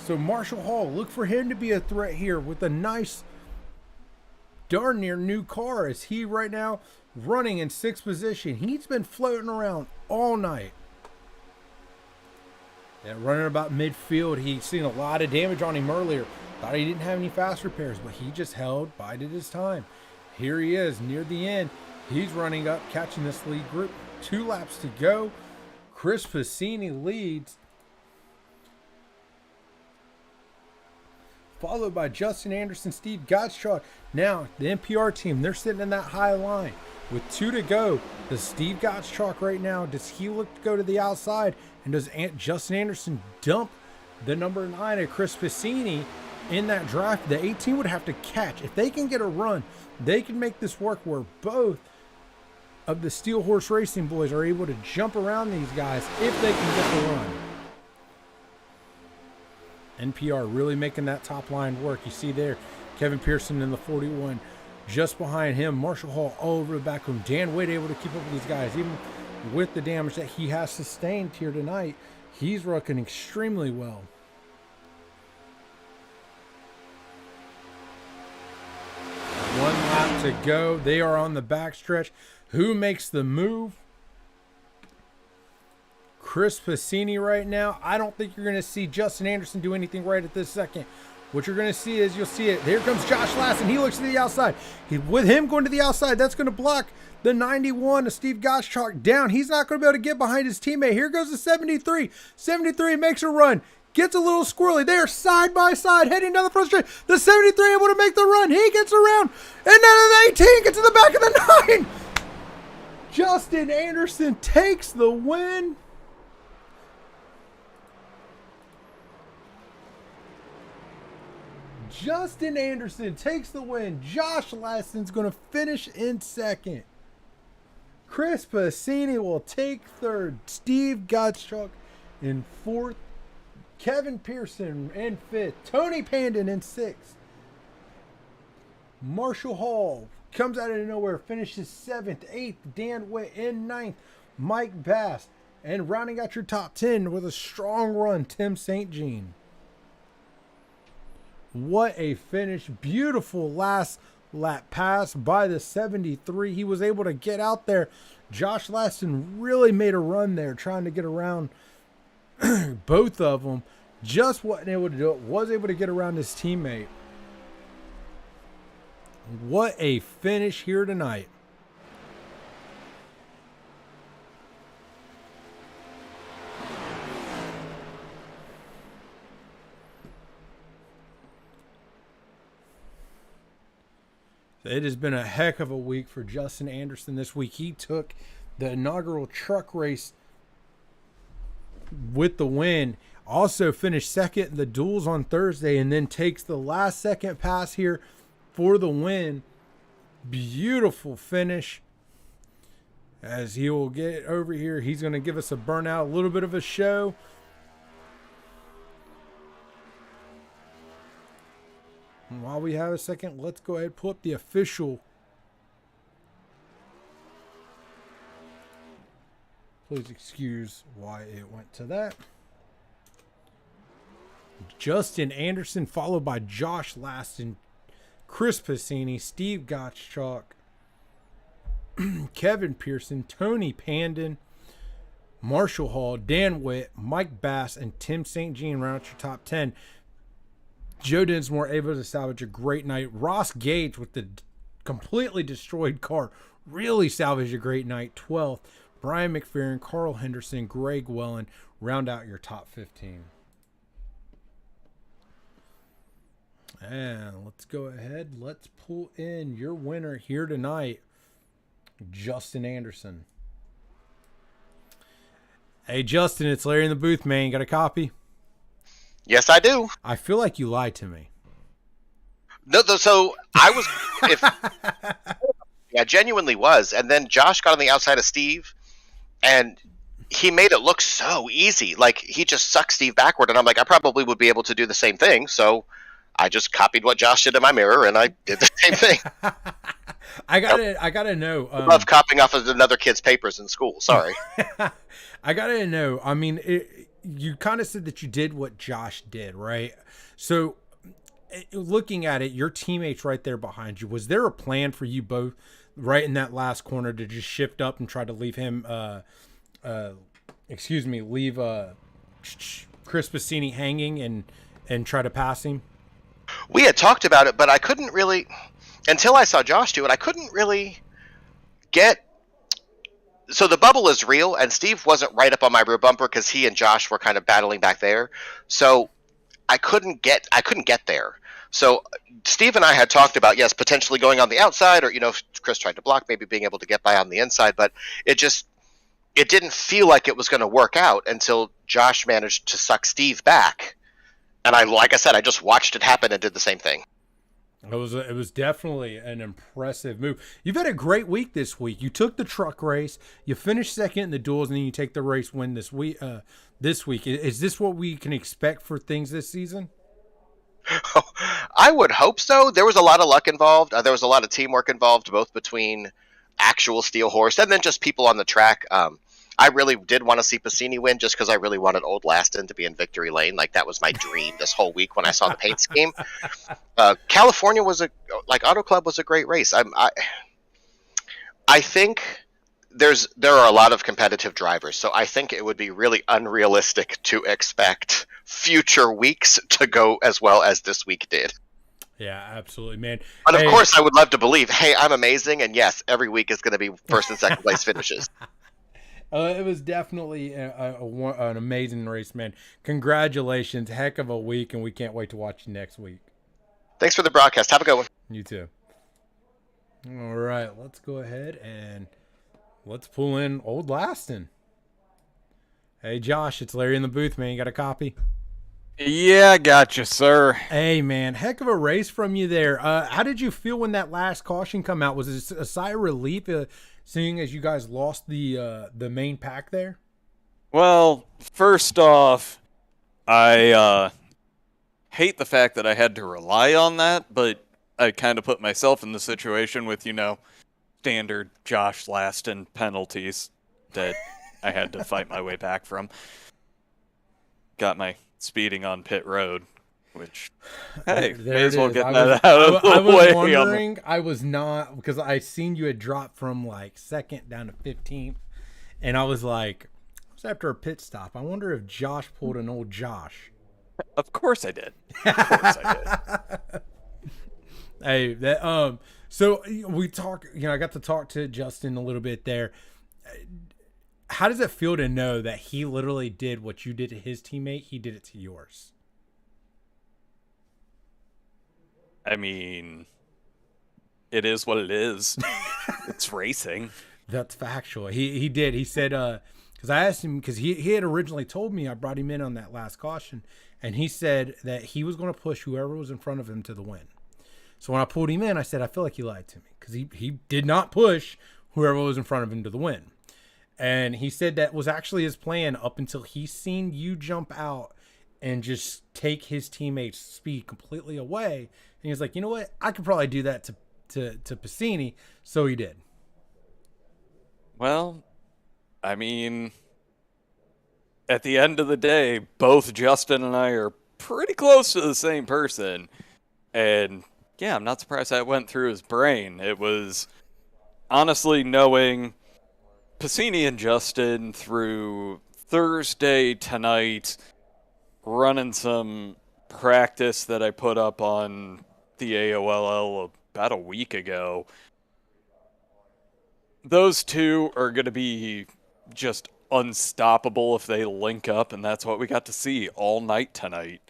So Marshall Hall, look for him to be a threat here with a nice, darn near new car, as he right now running in 6th position. He's been floating around all night. And running about midfield, he's seen a lot of damage on him earlier. Thought he didn't have any fast repairs, but he just bided his time. Here he is near the end. He's running up, catching this lead group. 2 laps to go. Chris Piscini leads, followed by Justin Anderson, Steve Gottschalk. Now, the NPR team, they're sitting in that high line. With 2 to go, does Steve Gottschalk right now, does he look to go to the outside? And does Justin Anderson dump the number 9 of Chris Piscini in that draft? The 18 would have to catch. If they can get a run, they can make this work where both of the Steel Horse Racing boys are able to jump around these guys if they can get the run. NPR really making that top line work. You see there, Kevin Pearson in the 41. Just behind him, Marshall Hall all over the back room. Dan Witt able to keep up with these guys. Even with the damage that he has sustained here tonight, he's rocking extremely well. One lap to go. They are on the backstretch. Who makes the move? Chris Passini right now. I don't think you're going to see Justin Anderson do anything right at this second. What you're going to see is you'll see it. Here comes Josh Lassen. He looks to the outside. With him going to the outside, that's going to block the 91 of Steve Gottschalk down. He's not going to be able to get behind his teammate. Here goes the 73. 73 makes a run. Gets a little squirrely. They are side by side heading down the front straight. The 73 able to make the run. He gets around. And then the 18 gets to the back of the 9. Justin Anderson takes the win. Justin Anderson takes the win. Josh Lassen's going to finish in second. Chris Passini will take third. Steve Gottschalk in fourth. Kevin Pearson in fifth. Tony Pandon in sixth. Marshall Hall comes out of nowhere, finishes seventh. Eighth, Dan Witt in ninth. Mike Bass. And rounding out your top 10 with a strong run, Tim St. Jean. What a finish. Beautiful last lap pass by the 73. He was able to get out there. Josh Lassen really made a run there trying to get around both of them. Just wasn't able to do it. Was able to get around his teammate. What a finish here tonight. It has been a heck of a week for Justin Anderson this week. He took the inaugural truck race with the win. Also finished second in the duels on Thursday and then takes the last second pass here for the win. Beautiful finish. As he will get over here, he's going to give us a burnout, a little bit of a show. And while we have a second, let's go ahead and pull up the official. Please excuse why it went to that. Justin Anderson, followed by Josh Lassen, Chris Passini, Steve Gottschalk, Kevin Pearson, Tony Pandon, Marshall Hall, Dan Witt, Mike Bass, and Tim St. Jean round out your top 10. Joe Dinsmore able to salvage a great night. Ross Gage with the completely destroyed car really salvaged a great night. 12th. Brian McFerrin, Carl Henderson, Greg Wellen round out your top 15. And let's go ahead. Let's pull in your winner here tonight, Justin Anderson. Hey, Justin, it's Larry in the booth, man. You got a copy? Yes, I do. I feel like you lied to me. No, so I was, I genuinely was. And then Josh got on the outside of Steve, and he made it look so easy. Like, he just sucked Steve backward, and I'm like, I probably would be able to do the same thing. So I just copied what Josh did in my mirror, and I did the same thing. I gotta know. I love copying off of another kid's papers in school. Sorry. I gotta know. I mean, you kind of said that you did what Josh did, right? So looking at it, your teammates right there behind you, was there a plan for you both right in that last corner to just shift up and try to leave him, leave Chris Passini hanging and try to pass him? We had talked about it, but I couldn't really, until I saw Josh do it, I couldn't really get. So the bubble is real, and Steve wasn't right up on my rear bumper because he and Josh were kind of battling back there. So I couldn't get there. So Steve and I had talked about, yes, potentially going on the outside, or, if Chris tried to block, maybe being able to get by on the inside. But it didn't feel like it was going to work out until Josh managed to suck Steve back. And like I said, I just watched it happen and did the same thing. It was definitely an impressive move. You've had a great week this week. You took the truck race, you finished second in the duels, and then you take the race win this week. Is this what we can expect for things this season? I would hope so. There was a lot of luck involved. There was a lot of teamwork involved, both between actual steel horse and then just people on the track. I really did want to see Piscini win just because I really wanted Old Laston to be in victory lane. Like, that was my dream this whole week when I saw the paint scheme. California Auto Club was a great race. I think there are a lot of competitive drivers, so I think it would be really unrealistic to expect future weeks to go as well as this week did. Yeah, absolutely, man. But of course, I would love to believe, hey, I'm amazing, and yes, every week is going to be first and second place finishes. It was definitely an amazing race, man. Congratulations. Heck of a week, and we can't wait to watch you next week. Thanks for the broadcast. Have a good one. You too. All right, let's go ahead and let's pull in Old Laston. Hey, Josh, it's Larry in the booth, man. You got a copy? Yeah, gotcha, sir. Hey, man, heck of a race from you there. How did you feel when that last caution come out? Was it a sigh of relief, seeing as you guys lost the main pack there? Well, first off, I hate the fact that I had to rely on that, but I kind of put myself in the situation with, standard Josh Laston penalties that I had to fight my way back from. Got my speeding on pit road, which, hey, may as well get that out of the way. I was wondering, I was not, because I seen you had dropped from like second down to 15th, and I was like, it was after a pit stop. I wonder if Josh pulled an old Josh. Of course I did. Of course I did. Hey, that so we talk. I got to talk to Justin a little bit there. How does it feel to know that he literally did what you did to his teammate? He did it to yours. I mean, it is what it is. It's racing. That's factual. He did. He said, because I asked him, because he had originally told me, I brought him in on that last caution, and he said that he was going to push whoever was in front of him to the win. So when I pulled him in, I said, I feel like he lied to me, because he did not push whoever was in front of him to the win. And he said that was actually his plan up until he seen you jump out and just take his teammate's speed completely away. And he was like, you know what? I could probably do that to Piscini. So he did. Well, I mean, at the end of the day, both Justin and I are pretty close to the same person. And yeah, I'm not surprised that went through his brain. It was honestly knowing Piscini and Justin through Thursday tonight, running some practice that I put up on the AOLL about a week ago. Those two are going to be just unstoppable if they link up, and that's what we got to see all night tonight.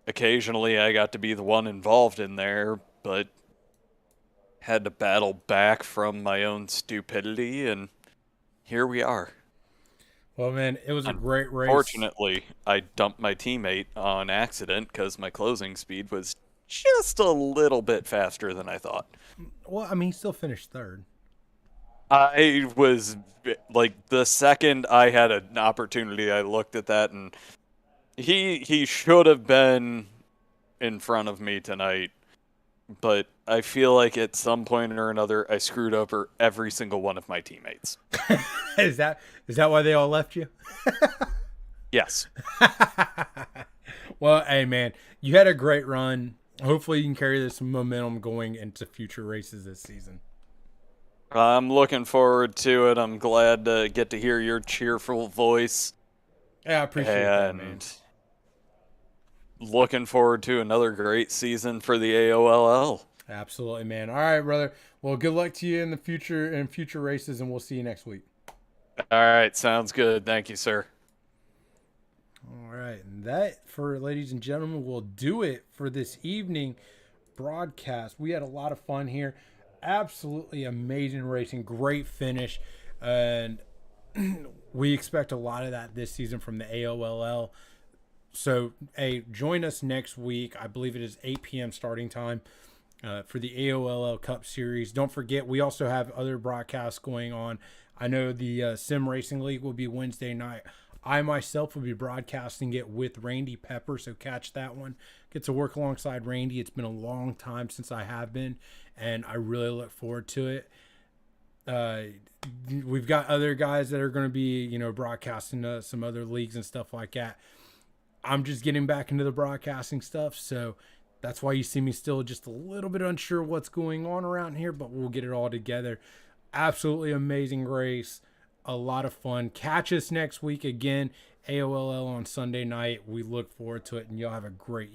Occasionally I got to be the one involved in there, but had to battle back from my own stupidity, and here we are. Well, man, it was a great race. Fortunately, I dumped my teammate on accident because my closing speed was just a little bit faster than I thought. Well, I mean, he still finished third. I was, like, the second I had an opportunity, I looked at that, and he should have been in front of me tonight. But I feel like at some point or another, I screwed over every single one of my teammates. Is that why they all left you? Yes. Well, hey, man, you had a great run. Hopefully you can carry this momentum going into future races this season. I'm looking forward to it. I'm glad to get to hear your cheerful voice. Yeah, I appreciate that, man. Looking forward to another great season for the AOLL. Absolutely, man. All right, brother. Well, good luck to you in the future races, and we'll see you next week. All right, sounds good. Thank you, sir. All right, and that, for ladies and gentlemen, will do it for this evening broadcast. We had a lot of fun here. Absolutely amazing racing, great finish, and we expect a lot of that this season from the AOLL. So, join us next week. I believe it is 8 p.m. starting time for the AOLL Cup Series. Don't forget, we also have other broadcasts going on. I know the Sim Racing League will be Wednesday night. I myself will be broadcasting it with Randy Pepper, so catch that one. Get to work alongside Randy. It's been a long time since I have been, and I really look forward to it. We've got other guys that are going to be, broadcasting some other leagues and stuff like that. I'm just getting back into the broadcasting stuff, so that's why you see me still just a little bit unsure what's going on around here, but we'll get it all together. Absolutely amazing race. A lot of fun. Catch us next week again. AOLL on Sunday night. We look forward to it, and y'all have a great